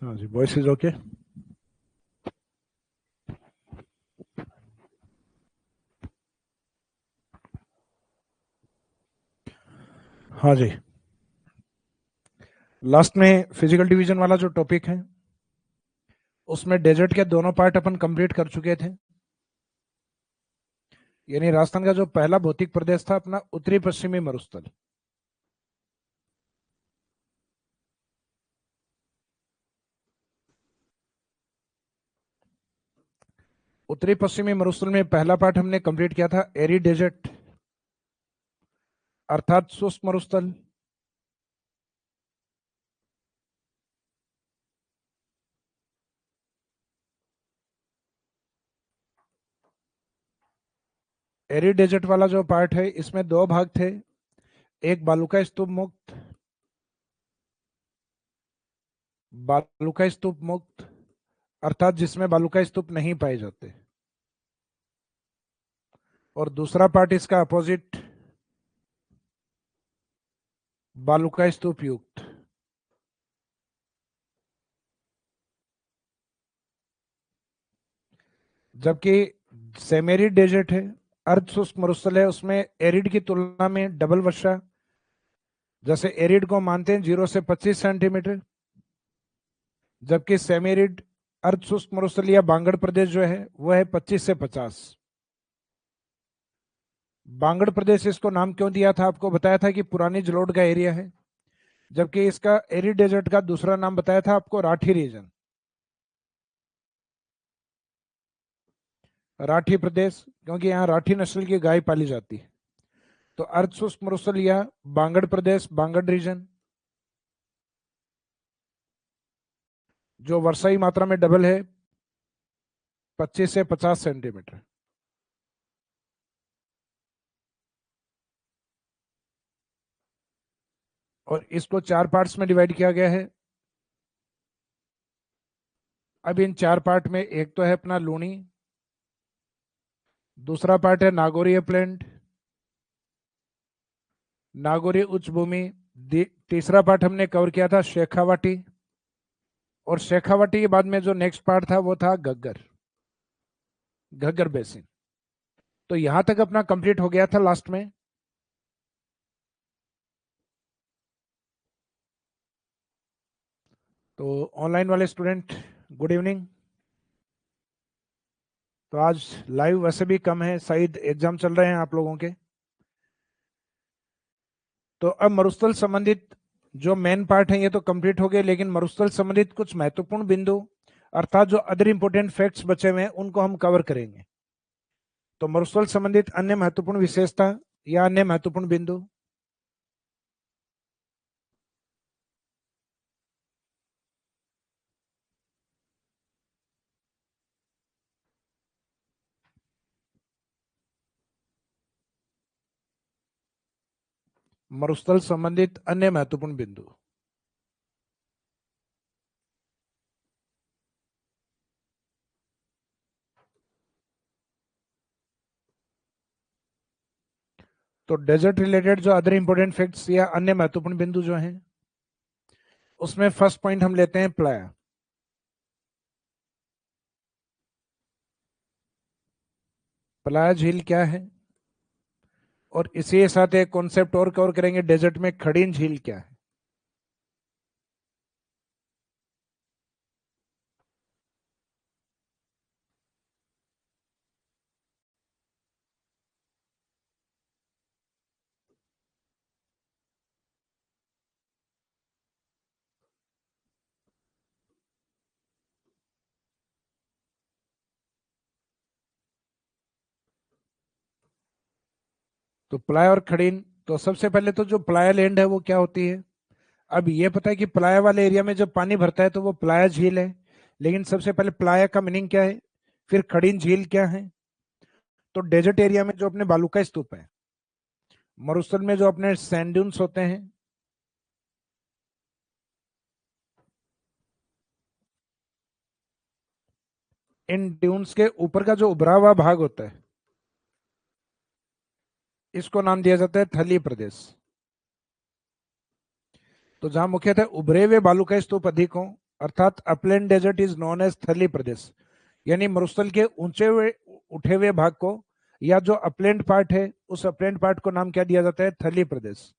हाँ जी, voice is okay. हाँ जी, last में फिजिकल डिवीजन वाला जो टॉपिक है उसमें डेजर्ट के दोनों पार्ट अपन कंप्लीट कर चुके थे। यानी राजस्थान का जो पहला भौतिक प्रदेश था अपना उत्तरी पश्चिमी मरुस्थल। उत्तरी पश्चिमी मरुस्थल में पहला पार्ट हमने कंप्लीट किया था एरी डेजर्ट अर्थात शुष्क मरुस्थल। एरी डेजर्ट वाला जो पार्ट है इसमें दो भाग थे, एक बालुका स्तूप मुक्त अर्थात जिसमें बालुका स्तूप नहीं पाए जाते, और दूसरा पार्ट इसका अपोजिट बालुका स्तूप युक्त। जबकि सेमेरिड डेजर्ट है, अर्ध शुष्क मरुस्थल है, उसमें एरिड की तुलना में डबल वर्षा, जैसे एरिड को मानते हैं 0 से 25 सेंटीमीटर, जबकि सेमेरिड अर्ध शुष्क मरुस्थल या बांगड़ प्रदेश जो है वह है 25 से 50। बांगड़ प्रदेश इसको नाम क्यों दिया था, आपको बताया था कि पुरानी जलोढ़ का एरिया है, जबकि इसका एरिड डेजर्ट का दूसरा नाम बताया था आपको राठी रीजन, राठी प्रदेश, क्योंकि यहाँ राठी नस्ल की गाय पाली जाती है। तो अर्ध शुष्क मरुस्थल या बांगड़ प्रदेश, बांगड़ रीजन, जो वर्षाई मात्रा में डबल है 25 से 50 सेंटीमीटर। और इसको 4 पार्ट्स में डिवाइड किया गया है। अब इन 4 पार्ट में एक तो है अपना लूनी, दूसरा पार्ट है नागौरी अपलैंड, नागौरी उच्च भूमि, तीसरा पार्ट हमने कवर किया था शेखावाटी, और शेखावाटी के बाद में जो नेक्स्ट पार्ट था वो था घग्गर, घग्गर बेसिन। तो यहां तक अपना कंप्लीट हो गया था लास्ट में। तो ऑनलाइन वाले स्टूडेंट गुड इवनिंग। तो आज लाइव वैसे भी कम है, शायद एग्जाम चल रहे हैं आप लोगों के। तो अब मरुस्थल संबंधित जो मेन पार्ट है ये तो कंप्लीट हो गए, लेकिन मरुस्थल संबंधित कुछ महत्वपूर्ण बिंदु अर्थात जो अदर इंपॉर्टेंट फैक्ट्स बचे हुए हैं उनको हम कवर करेंगे। तो मरुस्थल संबंधित अन्य महत्वपूर्ण विशेषता या अन्य महत्वपूर्ण बिंदु। मरुस्थल संबंधित अन्य महत्वपूर्ण बिंदु। तो डेजर्ट रिलेटेड जो अदर इंपॉर्टेंट फैक्ट्स या अन्य महत्वपूर्ण बिंदु जो हैं उसमें फर्स्ट पॉइंट हम लेते हैं प्लाया। प्लाया झील क्या है, और इसी के साथ एक कॉन्सेप्ट और कवर करेंगे, डेजर्ट में खड़ीन झील क्या है। तो प्लाया और खड़ीन, तो सबसे पहले तो जो प्लाया लैंड है वो क्या होती है। अब ये पता है कि प्लाया वाले एरिया में जब पानी भरता है तो वो प्लाया झील है, लेकिन सबसे पहले प्लाया का मीनिंग क्या है, फिर खड़ीन झील क्या है। तो डेजर्ट एरिया में जो अपने बालू का स्तूप है, मरुस्थल में जो अपने सैंड ड्यून्स होते हैं, इन ड्यून्स के ऊपर का जो उभरा हुआ भाग होता है इसको नाम दिया जाता है थली प्रदेश। तो जहां मुख्यतः उभरे हुए बालू का स्तूप अधिक हो अर्थात upland desert is known as Thali प्रदेश, यानी मरुस्थल के ऊंचे हुए उठे हुए भाग को या जो अपलैंड पार्ट है उस अपलैंड पार्ट को नाम क्या दिया जाता है? थली प्रदेश।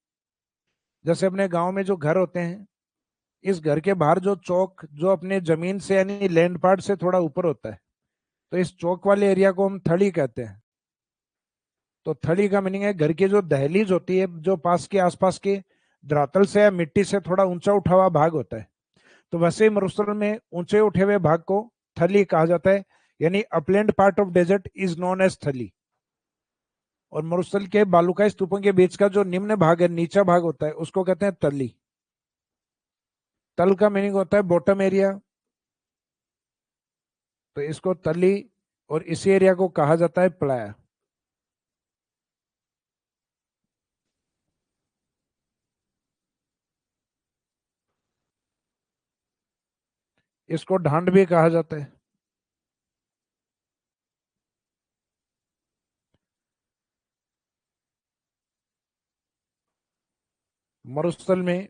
जैसे अपने गांव में जो घर होते हैं, इस घर के बाहर जो चौक जो अपने जमीन से यानी लैंड पार्ट से थोड़ा ऊपर होता है, तो इस चौक वाले एरिया को हम थड़ी कहते हैं। तो थड़ी का मीनिंग है घर की जो दहलीज होती है, जो पास के आसपास के धरातल से या मिट्टी से थोड़ा ऊंचा उठा हुआ भाग होता है। तो वैसे ही मरुस्थल में ऊंचे उठे हुए भाग को थली कहा जाता है, यानी upland part of desert is known as Thali. और मरुस्थल के बालुकाई स्तूपों के बीच का जो निम्न भाग है, नीचा भाग होता है, उसको कहते हैं तली। तल का मीनिंग होता है बॉटम एरिया, तो इसको तली, और इसी एरिया को कहा जाता है प्लाया। इसको ढांड भी कहा जाता है। मरुस्थल में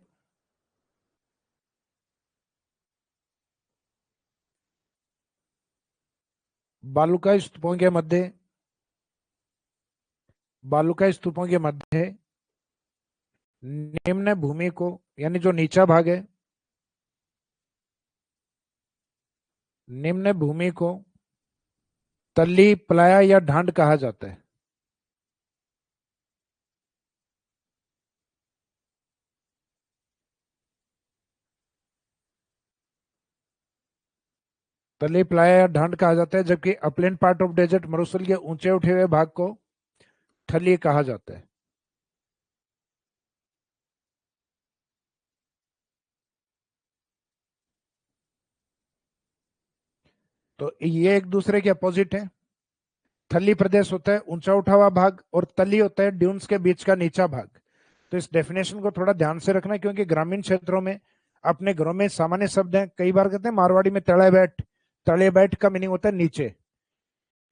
बालुकाई स्तूपों के मध्य बालुकाई स्तूपों के मध्य निम्न भूमि को, यानी जो नीचा भाग है, निम्न भूमि को तली, प्लाया या ढांड कहा जाता है। तली, प्लाया या ढांड कहा जाता है, जबकि अपलैंड पार्ट ऑफ डेजर्ट मरुस्थल के ऊंचे उठे हुए भाग को थली कहा जाता है। तो ये एक दूसरे के अपोजिट है। थली प्रदेश होता है ऊंचा उठा हुआ भाग, और तली होता है ड्यून्स के बीच का नीचा भाग। तो इस डेफिनेशन को थोड़ा ध्यान से रखना, क्योंकि ग्रामीण क्षेत्रों में अपने घरों में सामान्य शब्द हैं, कई बार कहते हैं मारवाड़ी में तले बैठ। तले बैठ का मीनिंग होता है नीचे।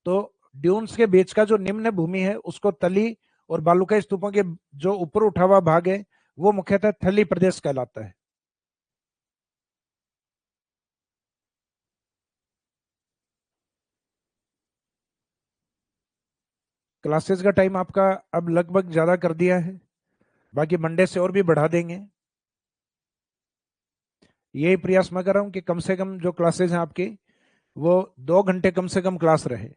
तो ड्यून्स के बीच का जो निम्न भूमि है उसको तली, और बालुकाई स्तूपों के जो ऊपर उठा हुआ भाग है वो मुख्यतः थली प्रदेश कहलाता है। क्लासेस का टाइम आपका अब लगभग ज्यादा कर दिया है, बाकी मंडे से और भी बढ़ा देंगे। यही प्रयास मैं कर रहा हूँ कि कम से कम जो क्लासेस हैं आपकी, वो 2 घंटे कम से कम क्लास रहे।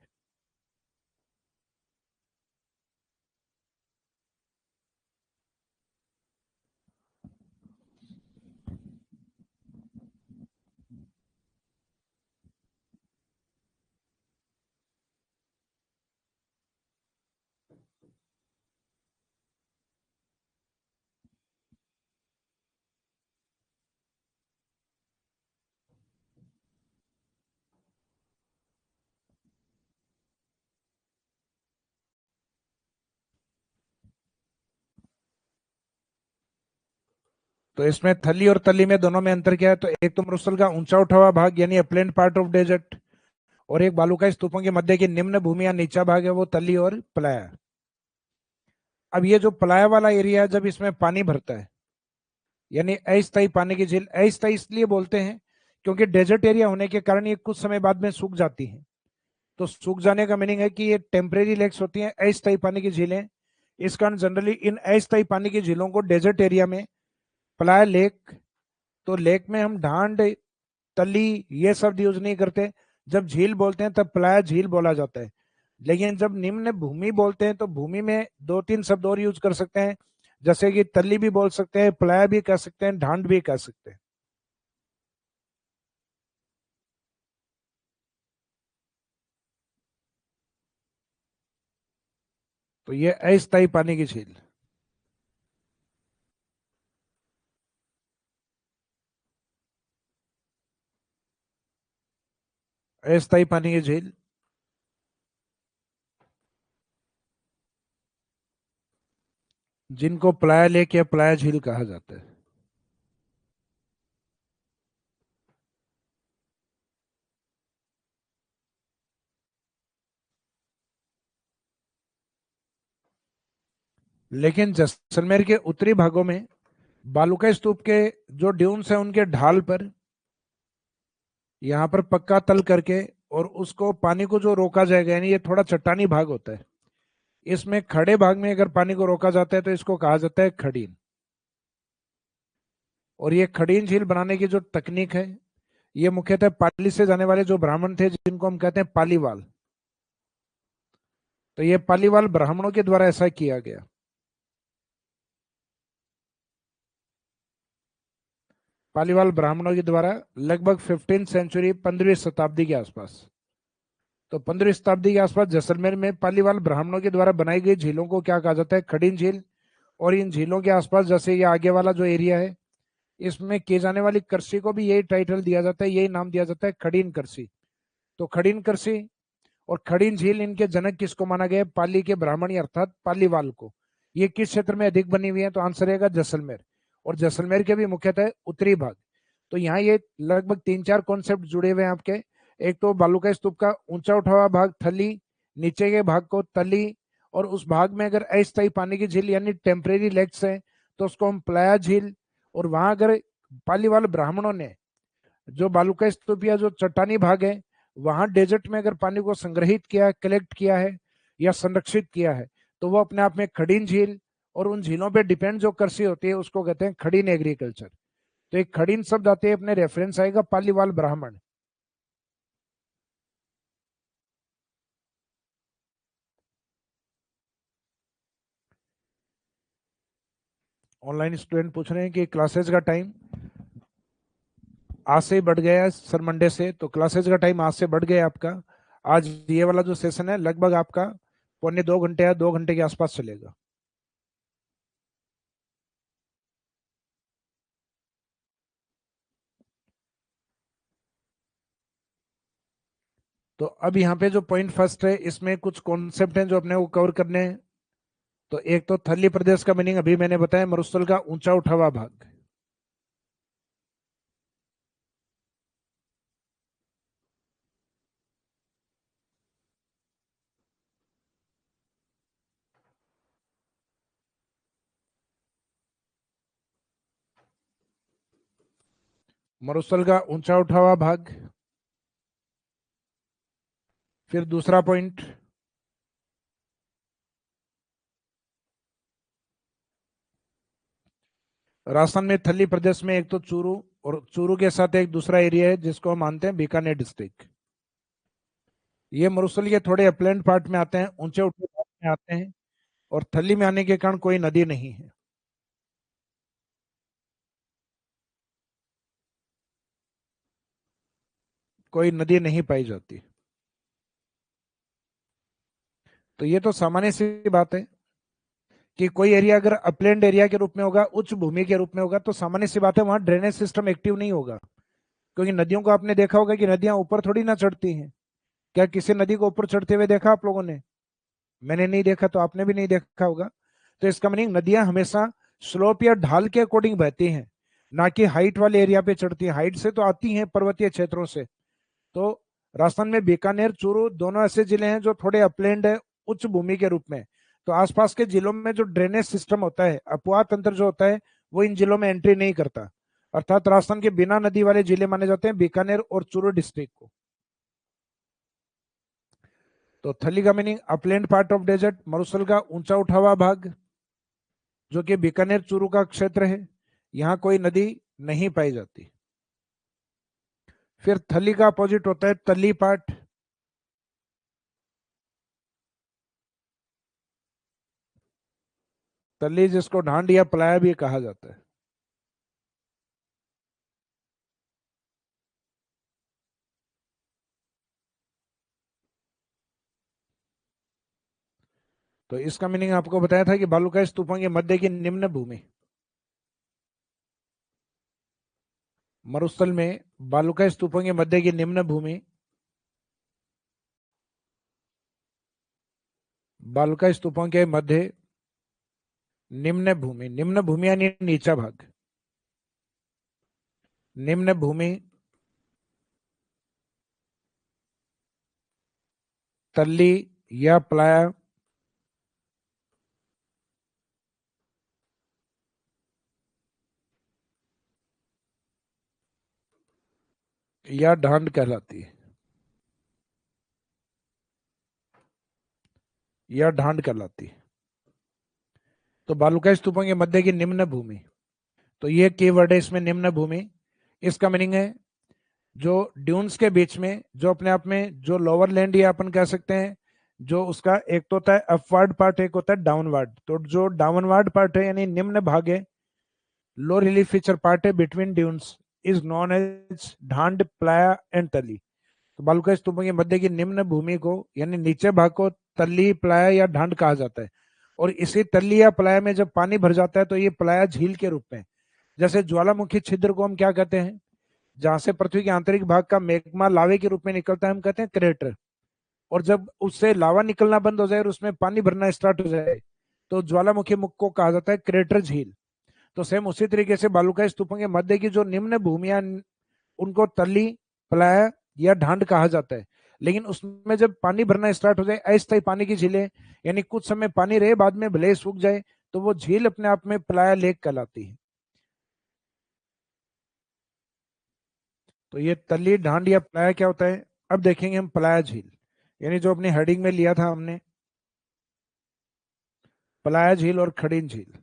तो इसमें थली और तली में दोनों में अंतर क्या है? तो एक तो मरुस्थल का ऊंचा उठा हुआ भाग यानी अपलैंड पार्ट ऑफ डेजर्ट, और एक बालुकाई स्तूपों के मध्य की निम्न भूमि या नीचा भाग है, वो तली और प्लाया। अब ये जो प्लाया वाला एरिया है, जब इसमें पानी भरता है, यानी अस्थायी पानी की झील, अस्थायी इसलिए बोलते हैं क्योंकि डेजर्ट एरिया होने के कारण ये कुछ समय बाद में सूख जाती है। तो सूख जाने का मीनिंग है कि ये टेम्परेरी लेक्स होती हैं, अस्थायी पानी की झीलें। इस कारण जनरली इन अस्थायी पानी की झीलों को डेजर्ट एरिया में प्लाया लेक, तो लेक में हम ढांड, तली ये शब्द यूज नहीं करते। जब झील बोलते हैं तब प्लाया झील बोला जाता है। लेकिन जब निम्न भूमि बोलते हैं तो भूमि में 2-3 शब्द और यूज कर सकते हैं, जैसे कि तली भी बोल सकते हैं, प्लाया भी कह सकते हैं, ढांड भी कह सकते हैं। तो ये अस्थायी पानी की झील, अस्थायी पानी की झील, जिनको प्लाया लेक या प्लाया झील कहा जाता है। लेकिन जैसलमेर के उत्तरी भागों में बालुका स्तूप के जो ड्यून्स हैं उनके ढाल पर यहाँ पर पक्का तल करके, और उसको पानी को जो रोका जाएगा, यानी ये थोड़ा चट्टानी भाग होता है, इसमें खड़े भाग में अगर पानी को रोका जाता है तो इसको कहा जाता है खड़ीन। और ये खड़ीन झील बनाने की जो तकनीक है, ये मुख्यतः पाली से जाने वाले जो ब्राह्मण थे, जिनको हम कहते हैं पालीवाल, तो ये पालीवाल ब्राह्मणों के द्वारा ऐसा किया गया। पालीवाल ब्राह्मणों के द्वारा लगभग 15 सेंचुरी, 15वीं शताब्दी के आसपास। तो 15वीं शताब्दी के आसपास जैसलमेर में पालीवाल ब्राह्मणों के द्वारा बनाई गई झीलों को क्या कहा जाता है? खड़ीन झील। और इन झीलों के आसपास, जैसे ये आगे वाला जो एरिया है, इसमें की जाने वाली कृषि को भी यही टाइटल दिया जाता है, यही नाम दिया जाता है, खड़ीन कृषि। तो खड़ीन कृषि और खड़ीन झील, इनके जनक किसको माना गया? पाली के ब्राह्मणी अर्थात पालीवाल को। ये किस क्षेत्र में अधिक बनी हुई है? तो आंसर रहेगा जैसलमेर। और जैसलमेर के भी मुख्यतः उत्तरी भाग। तो यहाँ ये लगभग 3-4 कॉन्सेप्ट जुड़े हुए हैं आपके। एक तो बालूका स्तूप का ऊंचा उठा हुआ भाग थली, नीचे के भाग को तली, और उस भाग में अगर अस्थायी पानी की झील यानी टेम्परेरी लेक्स है तो उसको हम प्लाया झील। और वहां अगर पालीवाल ब्राह्मणों ने जो बालूका स्तूप या जो चट्टानी भाग है, वहां डेजर्ट में अगर पानी को संग्रहित किया है, कलेक्ट किया है या संरक्षित किया है, तो वो अपने आप में खड़ीन झील। और उन झीलों पे डिपेंड जो कृषि होती है उसको कहते हैं खड़ीन एग्रीकल्चर। तो एक खड़ीन शब्द आते हैं, अपने रेफरेंस आएगा पालीवाल ब्राह्मण। ऑनलाइन स्टूडेंट पूछ रहे हैं कि क्लासेस का टाइम आज से ही बढ़ गया है सर, मंडे से। तो क्लासेस का टाइम आज से बढ़ गया है आपका। आज ये वाला जो सेशन है लगभग आपका 1.25 घंटे या 2 घंटे के आसपास चलेगा। तो अब यहाँ पे जो पॉइंट फर्स्ट है, इसमें कुछ कॉन्सेप्ट हैं जो अपने को कवर करने हैं। तो एक तो थली प्रदेश का मीनिंग अभी मैंने बताया, मरुस्थल का ऊंचा उठा हुआ भाग। मरुस्थल का ऊंचा उठा हुआ भाग। फिर दूसरा पॉइंट, राजस्थान में थली प्रदेश में एक तो चूरू, और चूरू के साथ एक दूसरा एरिया है जिसको हम मानते हैं बीकानेर डिस्ट्रिक्ट। ये मरुस्थल के थोड़े अपलैंड पार्ट में आते हैं, ऊंचे उठे पार्ट में आते हैं। और थली में आने के कारण कोई नदी नहीं है, कोई नदी नहीं पाई जाती। तो ये तो सामान्य सी बात है कि कोई एरिया अगर अपलैंड एरिया के रूप में होगा, उच्च भूमि के रूप में होगा, तो सामान्य सी बात है वहां ड्रेनेज सिस्टम एक्टिव नहीं होगा। क्योंकि नदियों को आपने देखा होगा कि नदियां ऊपर थोड़ी ना चढ़ती हैं। क्या किसी नदी को ऊपर चढ़ते हुए देखा आप लोगों ने? मैंने नहीं देखा, तो आपने भी नहीं देखा होगा। तो इसका मीनिंग नदियां हमेशा स्लोप या ढाल के अकॉर्डिंग बहती हैं, ना कि हाइट वाले एरिया पे चढ़ती हैं। हाइट से तो आती हैं पर्वतीय क्षेत्रों से। तो राजस्थान में बीकानेर, चूरू दोनों ऐसे जिले हैं जो थोड़े अपलैंड है, उच्च भूमि के रूप में। तो आसपास के जिलों में जो ड्रेनेज सिस्टम होता है, अपवाह तंत्र जो होता है, वो इन जिलों में एंट्री नहीं करता। अर्थात राजस्थान के बिना नदी वाले जिले माने जाते हैं बीकानेर और चूरू डिस्ट्रिक्ट को। तो थली का meaning upland part of desert, मरुस्थल का ऊंचा उठा हुआ भाग जो कि बीकानेर चूरू का क्षेत्र है, यहाँ कोई नदी नहीं पाई जाती। फिर थली का अपोजिट होता है तली पार्ट। तली जिसको ढांड या पलाया भी कहा जाता है। तो इसका मीनिंग आपको बताया था कि बालूकाय स्तूपों के मध्य की निम्न भूमि। मरुस्थल में बालूकाय स्तूपों के मध्य की निम्न भूमि, बालूकाय स्तूपों के मध्य निम्न भूमि, निम्न भूमि यानी नीचा भाग, निम्न भूमि तल्ली या प्लाया, या ढांड कहलाती है, या ढांड कहलाती है। तो बालुकाई स्तूपों के मध्य की निम्न भूमि, तो ये कीवर्ड है इसमें, निम्न भूमि। इसका मीनिंग है जो ड्यून्स के बीच में, जो अपने आप में जो लोअर लैंड या अपन कह सकते हैं, जो उसका एक तो होता है अपवर्ड पार्ट, एक होता है डाउनवर्ड। तो जो डाउनवर्ड पार्ट है यानी निम्न भाग है, लो रिलीफ फीचर पार्ट है between dunes, is known as ढांड, प्लाया एंड तली। तो बालुकाई स्तूपों के मध्य की निम्न भूमि को यानी नीचे भाग को तली, प्लाया या ढांड कहा जाता है। और इसी तली या प्लाया में जब पानी भर जाता है तो ये प्लाया झील के रूप में, जैसे ज्वालामुखी छिद्र को हम क्या कहते हैं, जहां से पृथ्वी के आंतरिक भाग का मैग्मा लावे के रूप में निकलता है, हम कहते हैं क्रेटर। और जब उससे लावा निकलना बंद हो जाए और उसमें पानी भरना स्टार्ट हो जाए तो ज्वालामुखी मुख को कहा जाता है क्रेटर झील। तो सेम उसी तरीके से बालुकाई स्तूपों के मध्य की जो निम्न भूमिया, उनको तली, प्लाय या ढांड कहा जाता है। लेकिन उसमें जब पानी भरना स्टार्ट हो जाए, अस्थायी पानी की झीलें, यानी कुछ समय पानी रहे बाद में भले सूख जाए, तो वो झील अपने आप में प्लाय लेक कहलाती है। तो ये तली, ढांड या प्लाय क्या होता है, अब देखेंगे हम प्लाय झील, यानी जो अपनी हेडिंग में लिया था हमने, प्लाय झील और खड़ीन झील।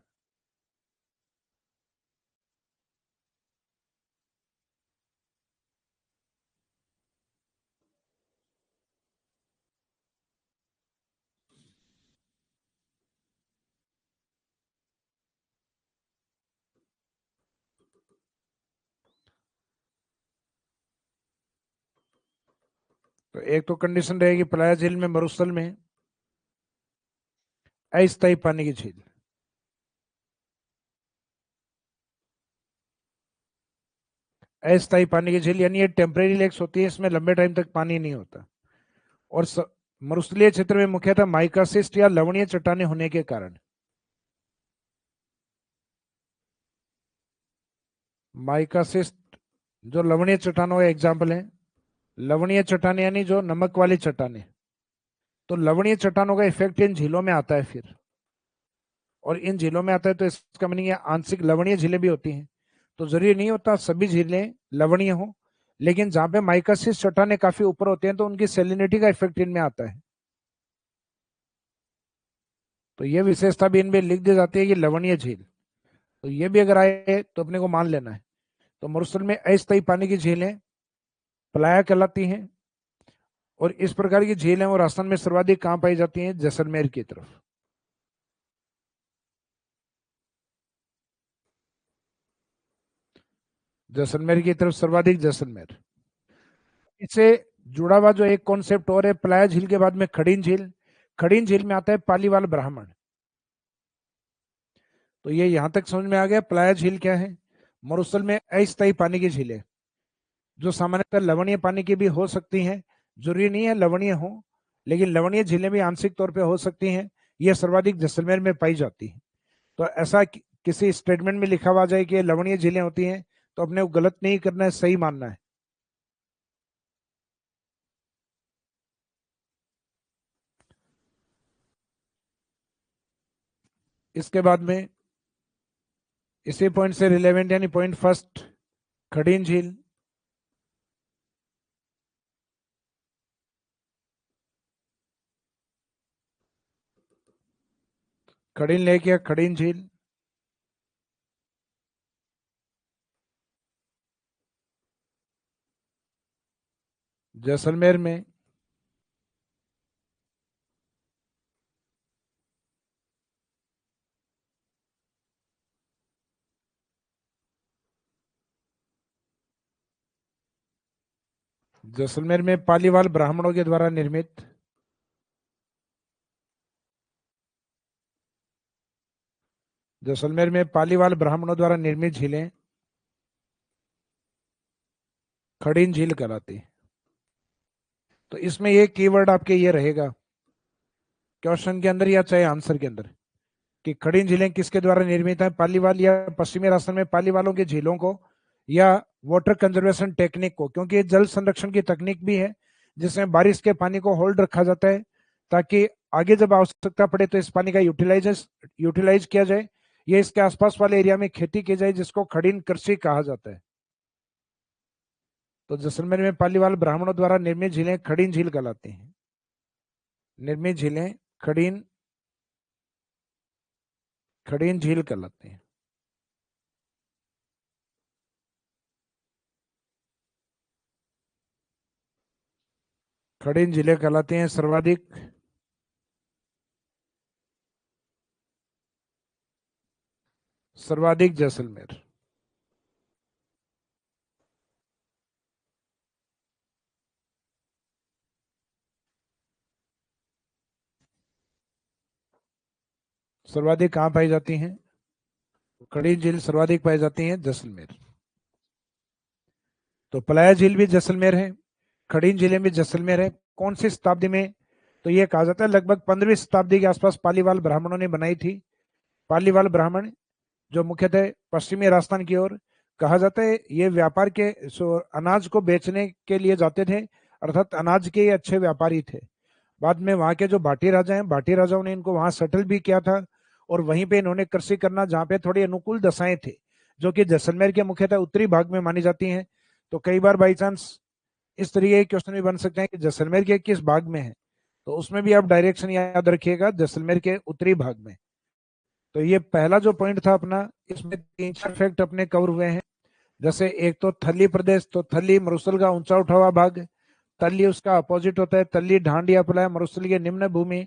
तो एक तो कंडीशन रहेगी प्लाय झील में मरुस्थल में अस्थायी पानी की झील। अस्थायी पानी की झील यानी ये टेम्परेरी लेक्स होती है, इसमें लंबे टाइम तक पानी नहीं होता। और मरुस्थलीय क्षेत्र में मुख्यतः माइकासिस्ट या लवणीय चट्टाने होने के कारण, माइकासिस्ट जो लवणीय चट्टानों का एग्जाम्पल है, लवणीय चट्टाने यानी जो नमक वाली चट्टाने, तो लवणीय चट्टानों का इफेक्ट इन झीलों में आता है फिर। और इन झीलों में आता है तो इसका मीनिंग है आंशिक लवणीय झीलें भी होती हैं। तो जरूरी नहीं होता सभी झीलें लवणीय हो, लेकिन जहां पे माइकासिस चट्टाने काफी ऊपर होते हैं तो उनकी सेलिनिटी का इफेक्ट इनमें आता है। तो ये विशेषता भी इनमें लिख दी जाती है कि लवणीय झील। तो ये भी अगर आए तो अपने को मान लेना है। तो मरुस्थल में अस्थायी पानी की झीलें प्लाया कहलाती हैं। और इस प्रकार की झीलें और राजस्थान में सर्वाधिक कहाँ पाई जाती हैं, जैसलमेर की तरफ। जैसलमेर की तरफ सर्वाधिक, जैसलमेर। इससे जुड़ा हुआ जो एक कॉन्सेप्ट और है प्लाया झील के बाद में खड़ीन झील। खड़ीन झील में आता है पालीवाल ब्राह्मण। तो ये यहां तक समझ में आ गया प्लाया झील क्या है। मरुस्थल में अस्थायी पानी की झीलें जो सामान्यतः लवणीय पानी की भी हो सकती हैं, जरूरी नहीं है लवणीय हो, लेकिन लवणीय झीलें भी आंशिक तौर पे हो सकती हैं, ये सर्वाधिक जैसलमेर में पाई जाती है। तो ऐसा किसी स्टेटमेंट में लिखा हुआ जाए कि ये लवणीय झीलें होती हैं तो अपने को गलत नहीं करना है, सही मानना है। इसके बाद में इसी पॉइंट से रिलेवेंट यानी पॉइंट फर्स्ट, खड़ीन झील। खड़ीन लेक या खड़ीन झील जैसलमेर में। जैसलमेर में पालीवाल ब्राह्मणों के द्वारा निर्मित, जैसलमेर में पालीवाल ब्राह्मणों द्वारा निर्मित झीलें खड़ीन झील कहलाती है। तो इसमें ये कीवर्ड आपके ये रहेगा क्वेश्चन के अंदर या चाहे आंसर के अंदर, कि खड़ीन झीलें किसके द्वारा निर्मित है, पालीवाल या पश्चिमी राजस्थान में पालीवालों की झीलों को, या वाटर कंजर्वेशन टेक्निक को, क्योंकि ये जल संरक्षण की तकनीक भी है जिसमें बारिश के पानी को होल्ड रखा जाता है ताकि आगे जब आवश्यकता पड़े तो इस पानी का यूटिलाइज किया जाए, या इसके आसपास वाले एरिया में खेती की जाए, जिसको खड़ीन कृषि कहा जाता है। तो जैसलमेर में पालीवाल ब्राह्मणों द्वारा निर्मित झीलें खड़ीन झील कहलाती हैं। निर्मित झीलें खड़ीन खड़ीन झील कहलाती हैं। खड़ीन झीलें कहलाती हैं। सर्वाधिक जैसलमेर। सर्वाधिक कहाँ पाई जाती हैं? खड़ीन झील सर्वाधिक पाई जाती हैं जैसलमेर। तो पलाया झील भी जैसलमेर है, खड़ीन झीलें भी जैसलमेर है। कौन सी शताब्दी में? तो ये कहा जाता है लगभग 15वीं शताब्दी के आसपास पालीवाल ब्राह्मणों ने बनाई थी। पालीवाल ब्राह्मण जो मुख्यतः पश्चिमी राजस्थान की ओर, कहा जाता है ये व्यापार के अनाज को बेचने के लिए जाते थे, अर्थात अनाज के अच्छे व्यापारी थे। बाद में वहां के जो भाटी राजा हैं, भाटी राजाओं ने इनको वहां सेटल भी किया था और वहीं पे इन्होंने कृषि करना, जहाँ पे थोड़ी अनुकूल दशाएं थे, जो कि जैसलमेर के मुख्यतः उत्तरी भाग में मानी जाती हैं। तो कई बार बाई चांस इस तरीके के क्वेश्चन भी बन सकते हैं कि जैसलमेर के किस भाग में है, तो उसमें भी आप डायरेक्शन याद रखिएगा, जैसलमेर के उत्तरी भाग में। तो ये पहला जो पॉइंट था अपना, इसमें 3-4 फैक्ट अपने कवर हुए हैं। जैसे एक तो थली प्रदेश, तो थली मरुस्थल का ऊंचा उठा हुआ भाग, तल्ली उसका अपोजिट होता है, तल्ली ढांड या पलाय मरुस्थल की निम्न भूमि।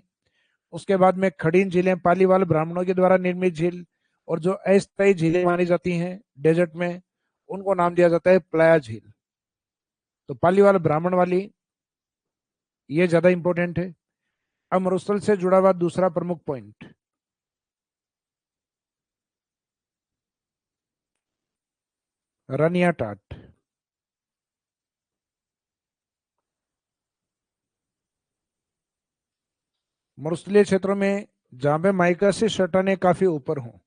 उसके बाद में खड़ीन झीलें पालीवाल ब्राह्मणों के द्वारा निर्मित झील, और जो अस्थायी झीलें मानी जाती हैं डेजर्ट में, उनको नाम दिया जाता है प्लाया झील। तो पालीवाल ब्राह्मण वाली ये ज्यादा इंपॉर्टेंट है। अब मरुस्थल से जुड़ा हुआ दूसरा प्रमुख पॉइंट, रन या टाट। मरुस्थलीय क्षेत्रों में जहां पे माइकासिस चट्टानें काफी ऊपर हों,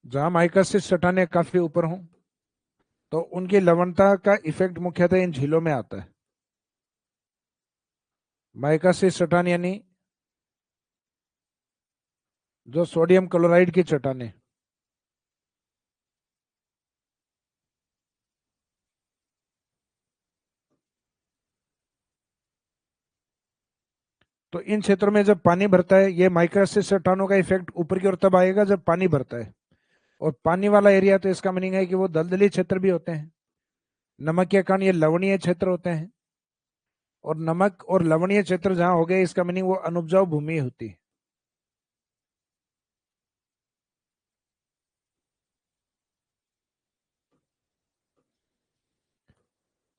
जहां माइकासिस चट्टानें काफी ऊपर हों, तो उनकी लवणता का इफेक्ट मुख्यतः इन झीलों में आता है। माइकासिस चट्टान यानी जो सोडियम क्लोराइड की चट्टानें, तो इन क्षेत्रों में जब पानी भरता है, ये माइक्रोसिस चट्टानों का इफेक्ट ऊपर की ओर तब आएगा जब पानी भरता है। और पानी वाला एरिया, तो इसका मीनिंग है कि वो दलदली क्षेत्र भी होते हैं। नमक के कारण ये लवणीय क्षेत्र होते हैं, और नमक और लवणीय क्षेत्र जहां हो गए, इसका मीनिंग वो अनुपजाऊ भूमि होती है।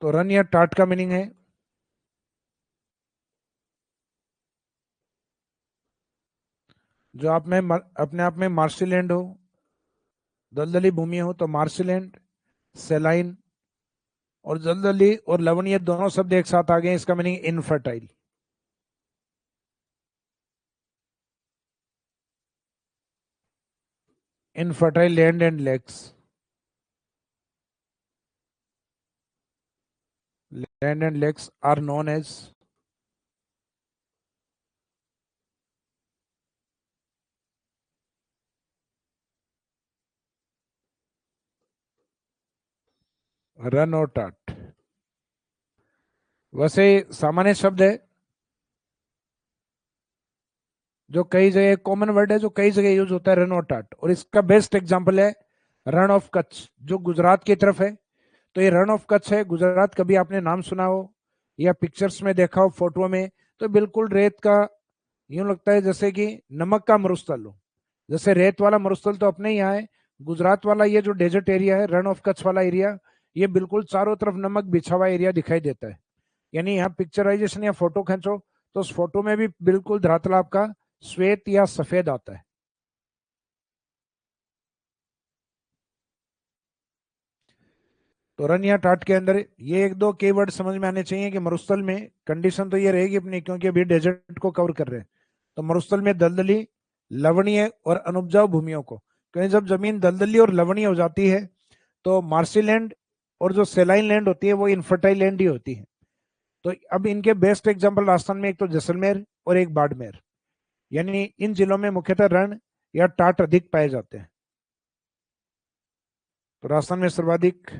तो रन या टाट का मीनिंग है जो आप में अपने आप में मार्शीलैंड हो, दलदली भूमि हो, तो मार्शीलैंड, सेलाइन, और दलदली और लवणीय दोनों शब्द एक साथ आ गए, इसका meaning infertile. Infertile land and lakes. Land and lakes are known as Rann और टाट। वैसे सामान्य शब्द है जो कई जगह कॉमन वर्ड है, जो कई जगह यूज होता है, रन और टाट। और इसका बेस्ट एग्जांपल है रण ऑफ कच्छ, जो गुजरात की तरफ है। तो ये रण ऑफ कच्छ है गुजरात, कभी आपने नाम सुना हो या पिक्चर्स में देखा हो, फोटो में, तो बिल्कुल रेत का, यूं लगता है जैसे कि नमक का मरुस्थल हो। जैसे रेत वाला मरुस्थल तो अपने यहाँ है, गुजरात वाला ये जो डेजर्ट एरिया है, रण ऑफ कच्छ वाला एरिया, ये बिल्कुल चारों तरफ नमक बिछा हुआ एरिया दिखाई देता है। यानी यहाँ पिक्चराइजेशन या फोटो खींचो तो उस फोटो में भी बिल्कुल धरातल आपका श्वेत या सफेद आता है। तो रन या टाट के अंदर ये एक दो कीवर्ड समझ में आने चाहिए कि मरुस्थल में कंडीशन तो ये रहेगी अपनी, क्योंकि अभी डेजर्ट को कवर कर रहे हैं। तो मरुस्थल में दलदली, लवणीय और अनुपजाऊ भूमियों को, क्योंकि जब जमीन दलदली और लवणीय हो जाती है तो मार्सी लैंड और जो सेलाइन लैंड होती है वो इनफर्टाइल लैंड ही होती है। तो अब इनके बेस्ट एग्जाम्पल राजस्थान में एक तो जैसलमेर और एक बाड़मेर, यानी इन जिलों में मुख्यतः रण या टाट अधिक पाए जाते हैं? तो राजस्थान में सर्वाधिक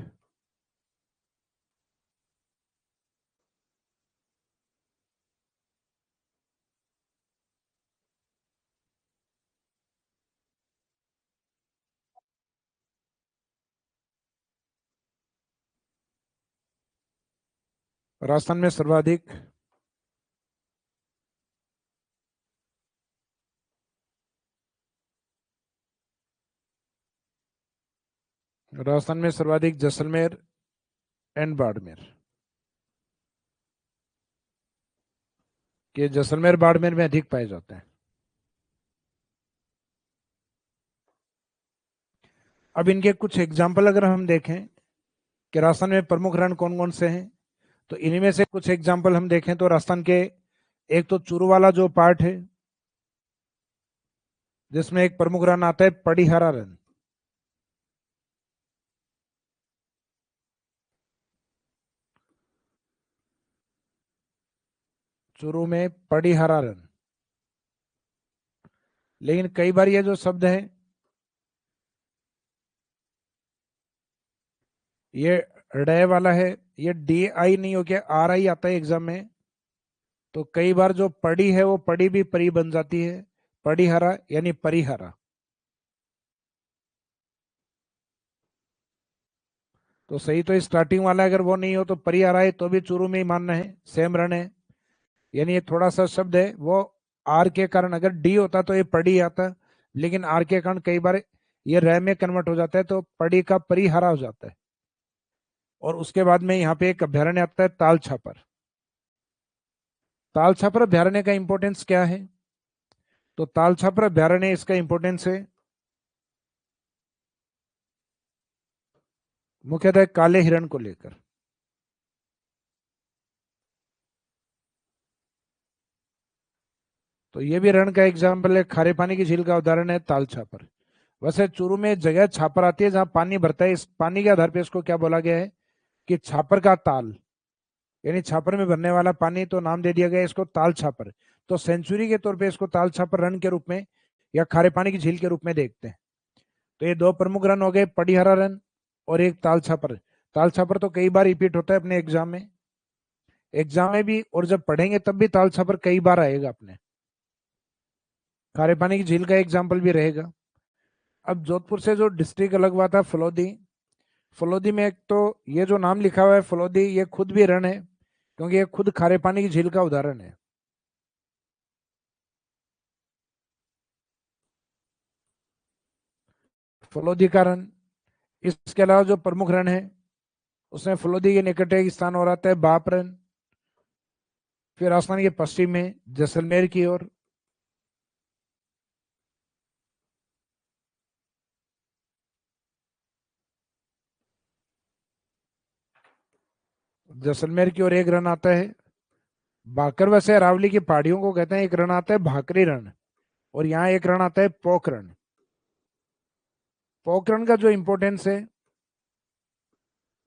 राजस्थान में सर्वाधिक राजस्थान में सर्वाधिक जैसलमेर एंड बाड़मेर। कि जैसलमेर बाड़मेर में अधिक पाए जाते हैं। अब इनके कुछ एग्जाम्पल अगर हम देखें कि राजस्थान में प्रमुख रण कौन कौन से हैं, तो इन्हीं में से कुछ एग्जाम्पल हम देखें तो राजस्थान के एक तो चूरू वाला जो पार्ट है, जिसमें एक प्रमुख रण आता है पड़ीहारा रण। चूरू में पड़ीहारा रण। लेकिन कई बार ये जो शब्द है ये ड वाला है, ये डी आई नहीं हो के आर आई आता है एग्जाम में। तो कई बार जो पड़ी है वो पड़ी भी परी बन जाती है, पड़ीहारा यानी परिहारा। तो सही तो स्टार्टिंग वाला अगर वो नहीं हो तो परिहारा है तो भी चूरू में ही मानना है, सेम रण है। यानी ये थोड़ा सा शब्द है वो आर के कारण, अगर डी होता तो ये पड़ी आता, लेकिन आर के कारण कई बार ये रै में कन्वर्ट हो जाता है तो पड़ी का परिहारा हो जाता है। और उसके बाद में यहाँ पे एक अभ्यारण्य आता है ताल छापर। ताल छापर अभ्यारण्य का इंपॉर्टेंस क्या है? तो ताल छापर अभ्यारण्य इसका इंपॉर्टेंस है मुख्यतः काले हिरण को लेकर। तो ये भी रण का एग्जाम्पल है, खारे पानी की झील का उदाहरण है ताल छापर। वैसे चूरू में जगह छापर आती है जहां पानी भरता है, इस पानी के आधार पर इसको क्या बोला गया है कि छापर का ताल, यानी छापर में भरने वाला पानी, तो नाम दे दिया गया इसको ताल छापर। तो सेंचुरी के तौर पे इसको ताल छापर रन के रूप में या खारे पानी की झील के रूप में देखते हैं। तो ये दो प्रमुख रन हो गए, पड़ीहारा रन और एक ताल छापर। ताल छापर तो कई बार रिपीट होता है अपने एग्जाम में भी, और जब पढ़ेंगे तब भी ताल छापर कई बार आएगा अपने। खारे पानी की झील का एग्जाम्पल भी रहेगा। अब जोधपुर से जो डिस्ट्रिक्ट अलग हुआ था फलोदी, फलोदी में एक तो ये जो नाम लिखा हुआ है फलोदी, ये खुद भी रण है क्योंकि ये खुद खारे पानी की झील का उदाहरण है। फलोदी का रण। इसके अलावा जो प्रमुख रण है उसमें फलोदी के निकट एक स्थान और आता है बाप रण। फिर राजस्थान के पश्चिम में जैसलमेर की ओर जैसलमेर की ओर एक रण आता है भाकर। वैसे अरावली की पहाड़ियों को कहते हैं, एक रण आता है भाकरी रण, और यहाँ एक रण आता है पोखरण। पोखरण का जो इंपॉर्टेंस है